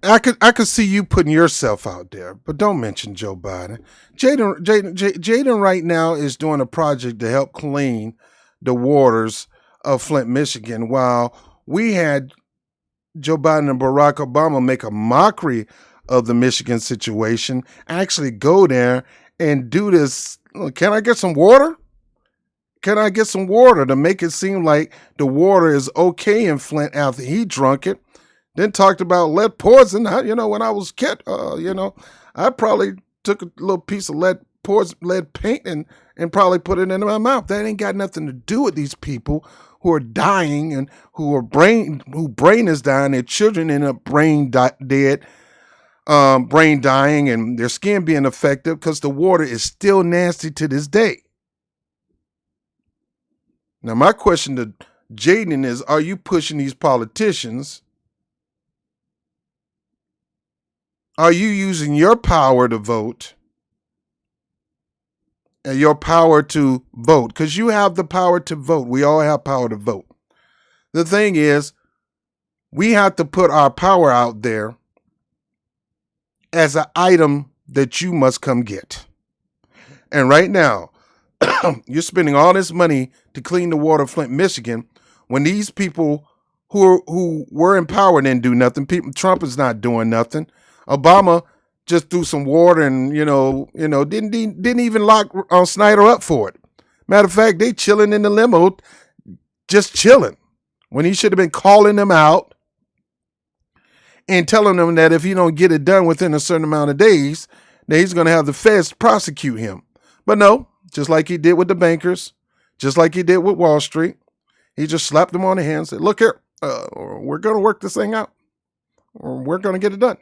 I could see you putting yourself out there, but don't mention Joe Biden. Jaden right now is doing a project to help clean the waters of Flint, Michigan, while we had Joe Biden and Barack Obama make a mockery of the Michigan situation, actually go there and do this. Can I get some water? Can I get some water to make it seem like the water is okay in Flint after he drunk it? Then talked about lead poison. When I was kid, I probably took a little piece of lead poison, lead paint, and probably put it into my mouth. That ain't got nothing to do with these people who are dying and who brain is dying. Their children end up dead, brain dying, and their skin being affected because the water is still nasty to this day. Now, my question to Jaden is: are you pushing these politicians? Are you using your power to vote and your power to vote? Because you have the power to vote. We all have power to vote. The thing is, we have to put our power out there as an item that you must come get. And right now, you're spending all this money to clean the water of Flint, Michigan, when these people who were in power didn't do nothing. Trump is not doing nothing. Obama just threw some water and didn't even lock Snyder up for it. Matter of fact, they chilling in the limo, just chilling, when he should have been calling them out and telling them that if he don't get it done within a certain amount of days, that he's going to have the feds prosecute him. But no, just like he did with the bankers, just like he did with Wall Street, he just slapped them on the hand and said, "Look here, we're going to work this thing out. Or we're going to get it done."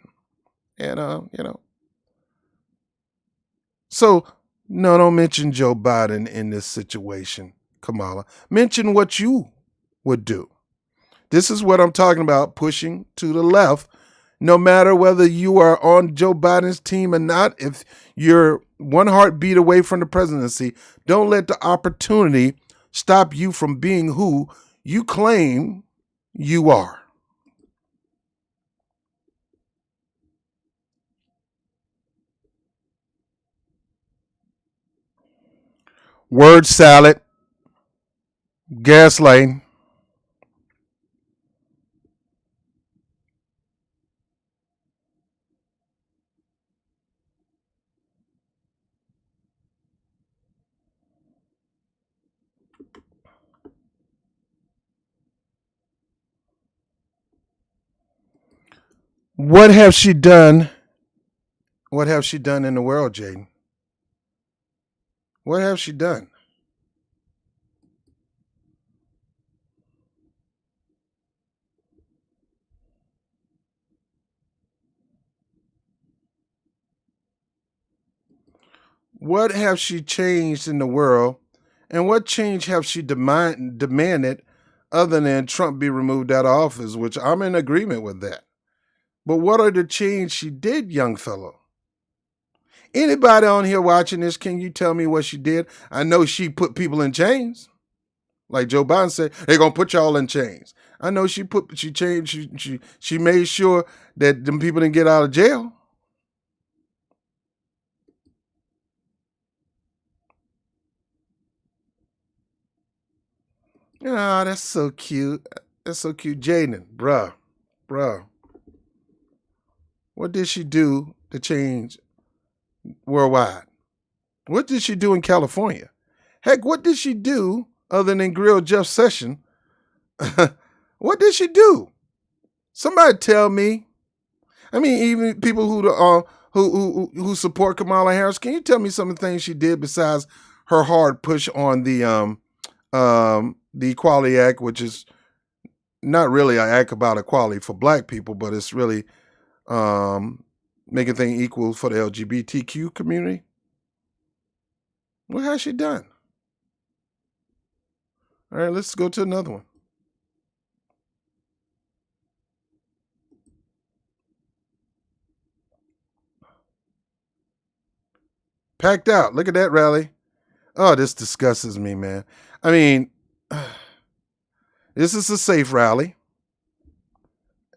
And so no, don't mention Joe Biden in this situation, Kamala. Mention what you would do. This is what I'm talking about, pushing to the left. No matter whether you are on Joe Biden's team or not, if you're one heartbeat away from the presidency, don't let the opportunity stop you from being who you claim you are. Word salad, gaslighting. What have she done? What have she done in the world, Jaden? What have she done? What have she changed in the world? And what change have she demanded other than Trump be removed out of office, which I'm in agreement with that. But what are the change she did, young fellow? Anybody on here watching this, can you tell me what she did? I know she put people in chains. Like Joe Biden said, they're gonna put y'all in chains. I know she changed she made sure that them people didn't get out of jail. Ah, that's so cute. That's so cute. Jaden, bruh. What did she do to change worldwide? What did she do in California? Heck, what did she do other than grill Jeff Sessions? What did she do? Somebody tell me. I mean, even people who support Kamala Harris, can you tell me some of the things she did besides her hard push on the Equality Act, which is not really an act about equality for Black people, but it's really making things equal for the LGBTQ community? What has she done? All right, let's go to another one. Packed out. Look at that rally. Oh, this disgusts me, man. I mean, this is a safe rally.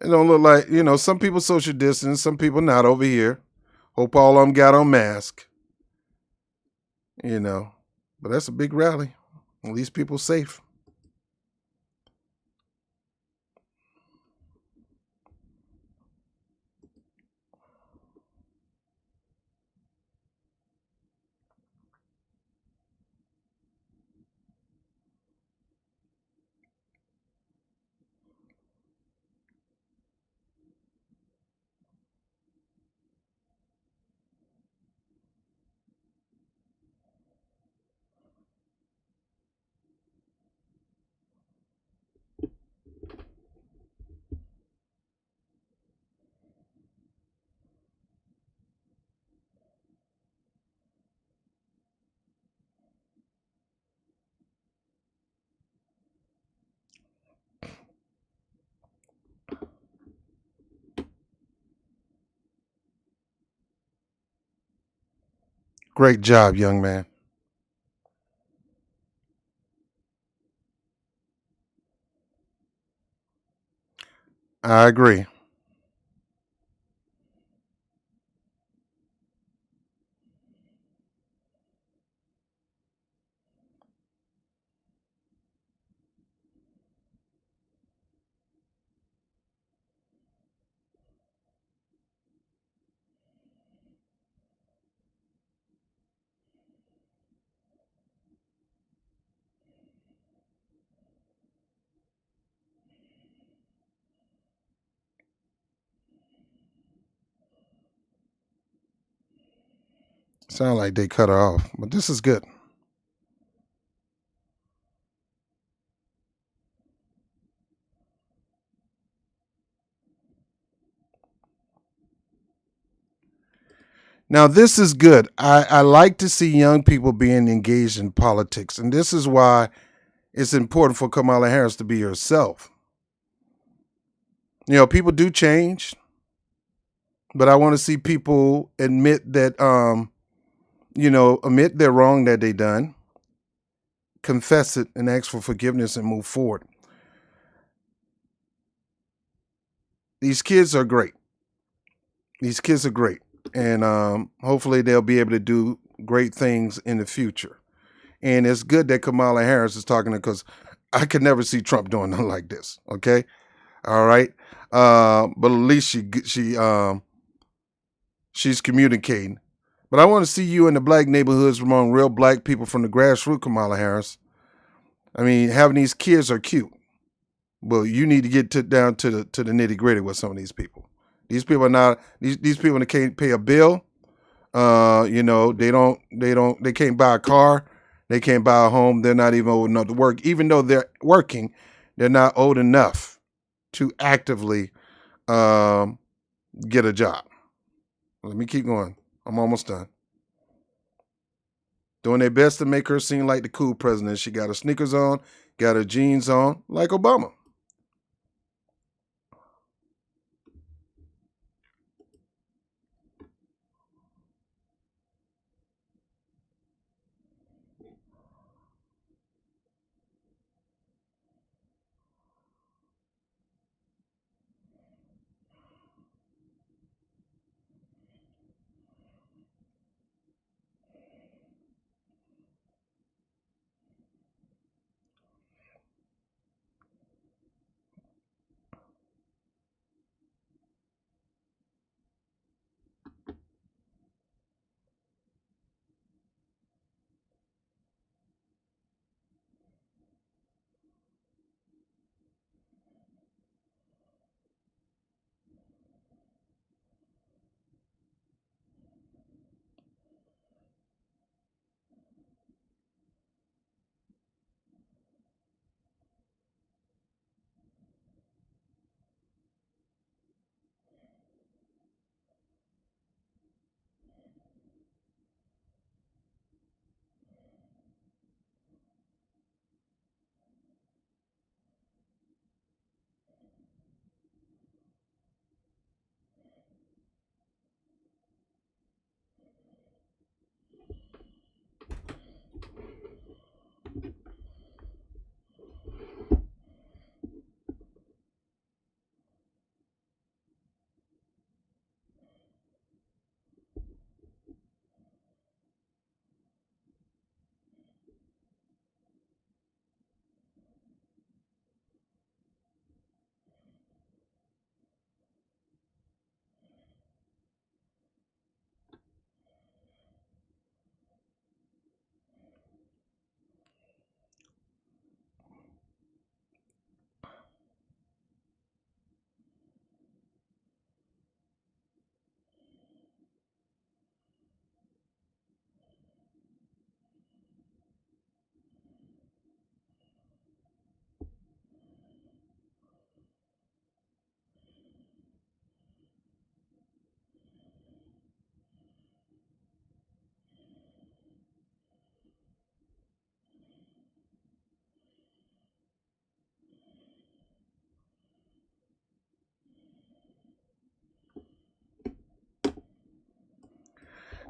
It don't look like, some people social distance, some people not over here. Hope all of them got on mask. But that's a big rally. At least people safe. Great job, young man. I agree. Sound like they cut her off, but this is good. Now, this is good. I like to see young people being engaged in politics, and this is why it's important for Kamala Harris to be herself. People do change, but I want to see people admit that, admit they're wrong that they done, confess it, and ask for forgiveness and move forward. These kids are great. These kids are great, and hopefully they'll be able to do great things in the future. And it's good that Kamala Harris is talking to, because I could never see Trump doing nothing like this. Okay, all right, but at least she's communicating. But I want to see you in the Black neighborhoods among real Black people from the grassroots, Kamala Harris. I mean, having these kids are cute, but you need to get down to the nitty gritty with some of these people. These people are not these people that can't pay a bill. They can't buy a car. They can't buy a home. They're not even old enough to work. Even though they're working, they're not old enough to actively get a job. Let me keep going. I'm almost done. Doing their best to make her seem like the cool president. She got her sneakers on, got her jeans on, like Obama.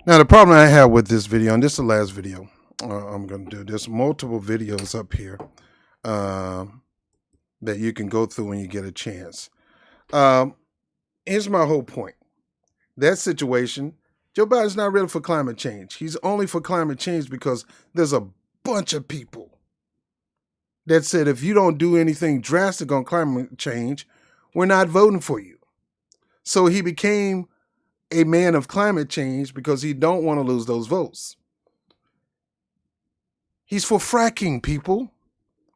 Now, the problem I have with this video, and this is the last video I'm going to do, there's multiple videos up here that you can go through when you get a chance. Here's my whole point. That situation, Joe Biden's not really for climate change. He's only for climate change because there's a bunch of people that said if you don't do anything drastic on climate change, we're not voting for you. So he became a man of climate change because he don't want to lose those votes. He's for fracking, people.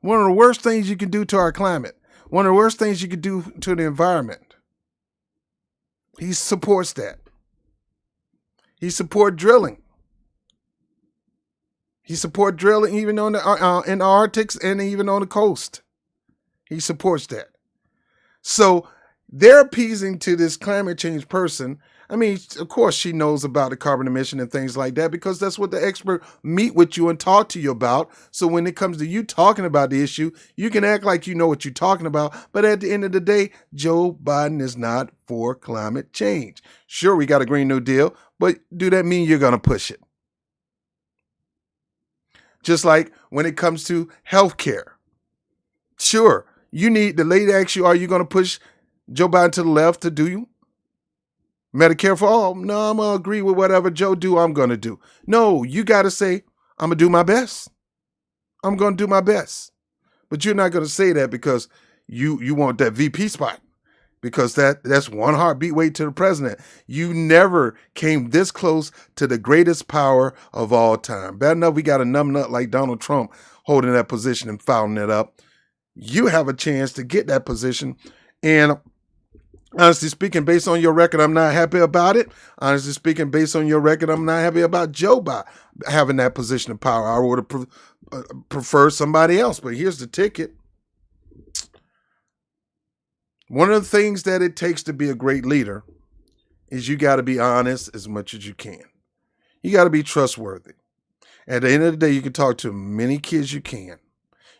One of the worst things you can do to our climate. One of the worst things you can do to the environment. He supports that. He supports drilling. He supports drilling even on the in the Arctic and even on the coast. He supports that. So they're appeasing to this climate change person. I mean, of course, she knows about the carbon emission and things like that because that's what the expert meet with you and talk to you about. So when it comes to you talking about the issue, you can act like you know what you're talking about. But at the end of the day, Joe Biden is not for climate change. Sure, we got a Green New Deal, but do that mean you're going to push it? Just like when it comes to health care. Sure, the lady asks you, are you going to push Joe Biden to the left to do Medicare for all? No, I'm going to agree with whatever Joe do, I'm going to do. No, you got to say, I'm going to do my best. I'm going to do my best. But you're not going to say that because you want that VP spot. Because that's one heartbeat way to the president. You never came this close to the greatest power of all time. Bad enough we got a numbnut like Donald Trump holding that position and fouling it up. You have a chance to get that position. And honestly speaking, based on your record, I'm not happy about it. Honestly speaking, based on your record, I'm not happy about Joe Biden having that position of power. I would have preferred somebody else. But here's the ticket. One of the things that it takes to be a great leader is you got to be honest as much as you can. You got to be trustworthy. At the end of the day, you can talk to many kids you can.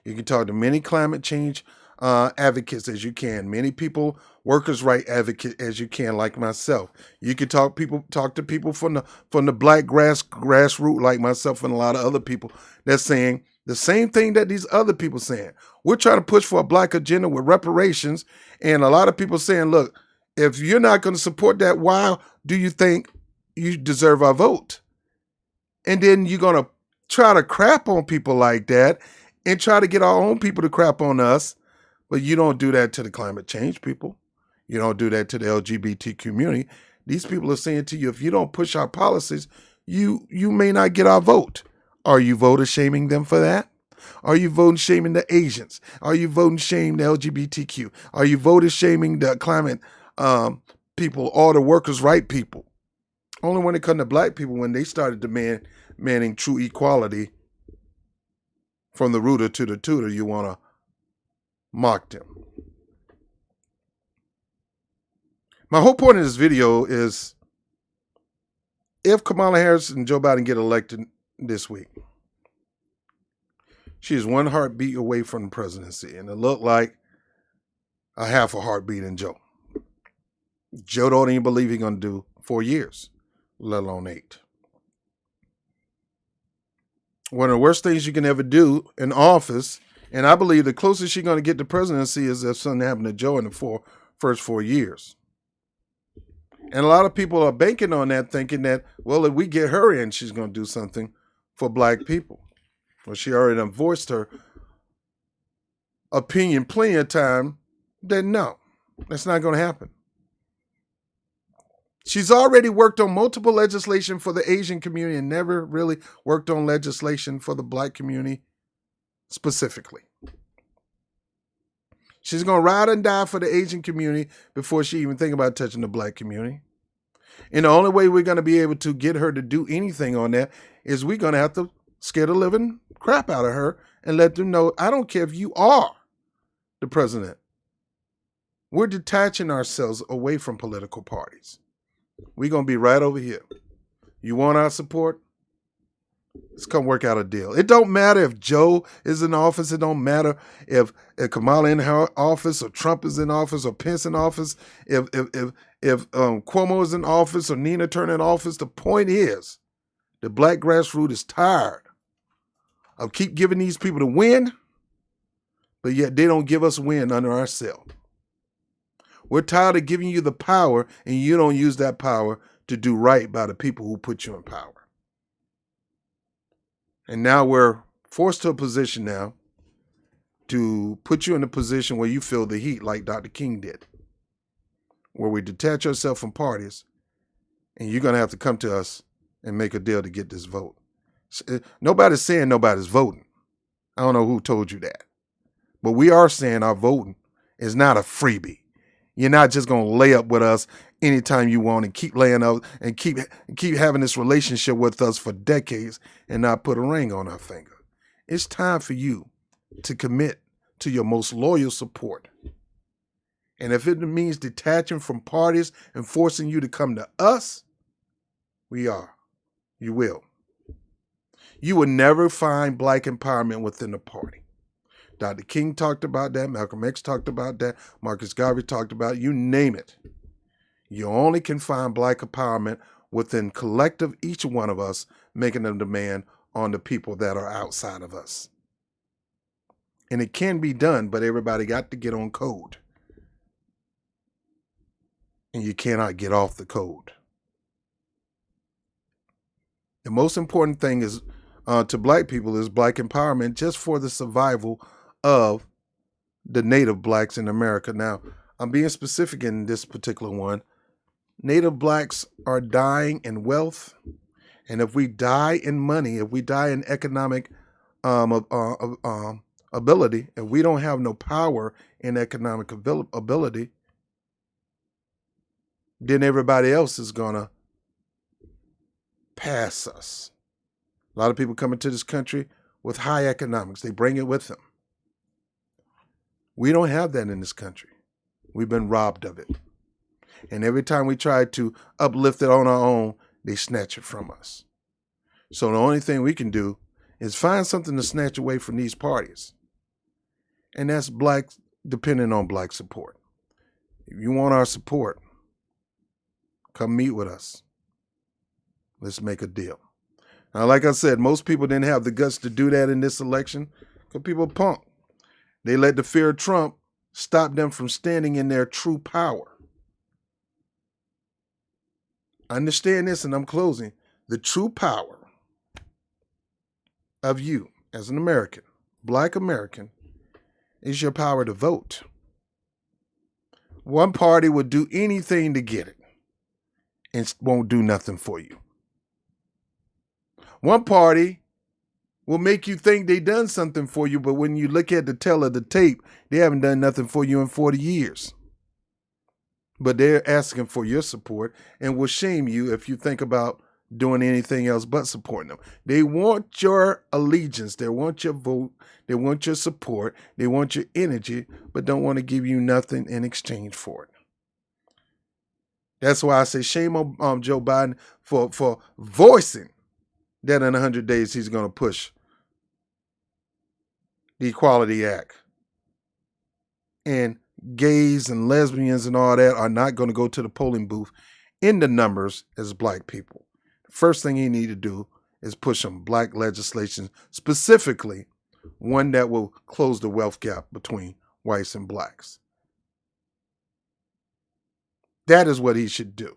You can talk to many climate change advocates as you can, many people, workers' right advocates as you can, like myself. You can talk to people from the black grassroot like myself and a lot of other people that's saying the same thing that these other people saying. We're trying to push for a black agenda with reparations, and a lot of people saying, look, if you're not going to support that, why do you think you deserve our vote? And then you're going to try to crap on people like that and try to get our own people to crap on us. But you don't do that to the climate change people. You don't do that to the LGBT community. These people are saying to you, if you don't push our policies, you may not get our vote. Are you voter shaming them for that? Are you voting shaming the Asians? Are you voting shaming the LGBTQ? Are you voter shaming the climate people, all the workers' right people? Only when it comes to black people, when they started demanding true equality from the rooter to the tutor, you want to mock them. My whole point of this video is if Kamala Harris and Joe Biden get elected this week, she is one heartbeat away from the presidency, and it looked like a half a heartbeat in Joe. Joe don't even believe he's going to do 4 years, let alone 8. One of the worst things you can ever do in office, and I believe the closest she's going to get to presidency is if something happened to Joe in the first 4 years. And a lot of people are banking on that, thinking that, well, if we get her in, she's going to do something for black people. Well, she already voiced her opinion plenty of time that no, that's not going to happen. She's already worked on multiple legislation for the Asian community and never really worked on legislation for the black community specifically. She's going to ride and die for the Asian community before she even think about touching the black community. And the only way we're going to be able to get her to do anything on that is we're going to have to scare the living crap out of her and let them know, I don't care if you are the president. We're detaching ourselves away from political parties. We're going to be right over here. You want our support? Let's come work out a deal. It don't matter if Joe is in office. It don't matter if Kamala in her office or Trump is in office or Pence in office. If Cuomo is in office or Nina Turner in office. The point is, The black grassroots is tired of keep giving these people the win, but yet they don't give us win under ourselves. We're tired of giving you the power, and you don't use that power to do right by the people who put you in power. And now we're forced to a position now to put you in a position where you feel the heat like Dr. King did, where we detach ourselves from parties, and you're going to have to come to us and make a deal to get this vote. Nobody's saying nobody's voting. I don't know who told you that. But we are saying our voting is not a freebie. You're not just going to lay up with us anytime you want and keep laying up and keep having this relationship with us for decades and not put a ring on our finger. It's time for you to commit to your most loyal support. And if it means detaching from parties and forcing you to come to us, we are. You will. You will never find black empowerment within the party. Dr. King talked about that. Malcolm X talked about that. Marcus Garvey talked about it. You name it. You only can find black empowerment within collective, each one of us, making a demand on the people that are outside of us. And it can be done, but everybody got to get on code. And you cannot get off the code. The most important thing is to black people is black empowerment just for the survival of the native blacks in America. Now, I'm being specific in this particular one. Native blacks are dying in wealth. And if we die in money, if we die in economic ability, if we don't have no power in economic ability, then everybody else is going to pass us. A lot of people come into this country with high economics. They bring it with them. We don't have that in this country. We've been robbed of it. And every time we try to uplift it on our own, they snatch it from us. So the only thing we can do is find something to snatch away from these parties. And that's black, depending on black support. If you want our support, come meet with us. Let's make a deal. Now, like I said, most people didn't have the guts to do that in this election because people are punk. They let the fear of Trump stop them from standing in their true power. Understand this, and I'm closing. The true power of you as an American, black American, is your power to vote. One party will do anything to get it and won't do nothing for you. One party will make you think they done something for you, but when you look at the tail of the tape, they haven't done nothing for you in 40 years. But they're asking for your support and will shame you if you think about doing anything else but supporting them. They want your allegiance. They want your vote. They want your support. They want your energy, but don't want to give you nothing in exchange for it. That's why I say shame on Joe Biden for voicing that in 100 days he's going to push the Equality Act. And gays and lesbians and all that are not going to go to the polling booth in the numbers as black people. The first thing he need to do is push some black legislation, specifically one that will close the wealth gap between whites and blacks. That is what he should do.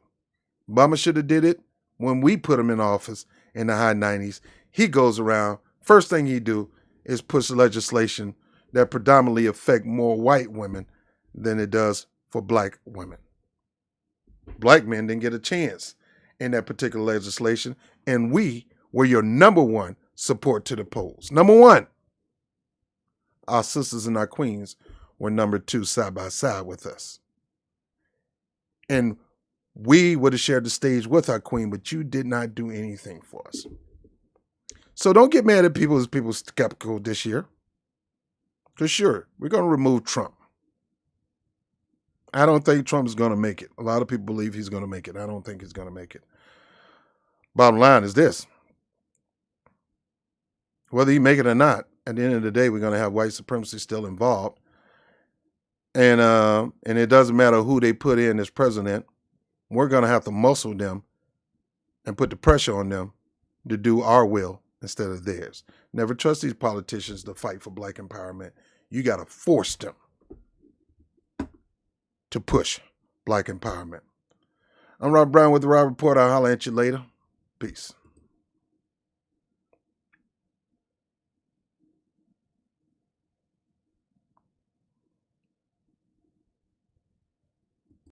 Obama should have did it when we put him in office in the high 90s. He goes around, first thing he do is push legislation that predominantly affect more white women than it does for black women. Black men didn't get a chance in that particular legislation, and we were your number one support to the polls. Number one. Our sisters and our queens were number two side by side with us. And we would have shared the stage with our queen, but you did not do anything for us. So don't get mad at people as people skeptical this year. For sure, we're going to remove Trump. I don't think Trump is going to make it. A lot of people believe he's going to make it. I don't think he's going to make it. Bottom line is this. Whether he make it or not, at the end of the day, we're going to have white supremacy still involved. And it doesn't matter who they put in as president. We're going to have to muscle them and put the pressure on them to do our will instead of theirs. Never trust these politicians to fight for black empowerment. You got to force them to push black empowerment. I'm Rob Brown with the Rob Report. I'll holler at you later. Peace.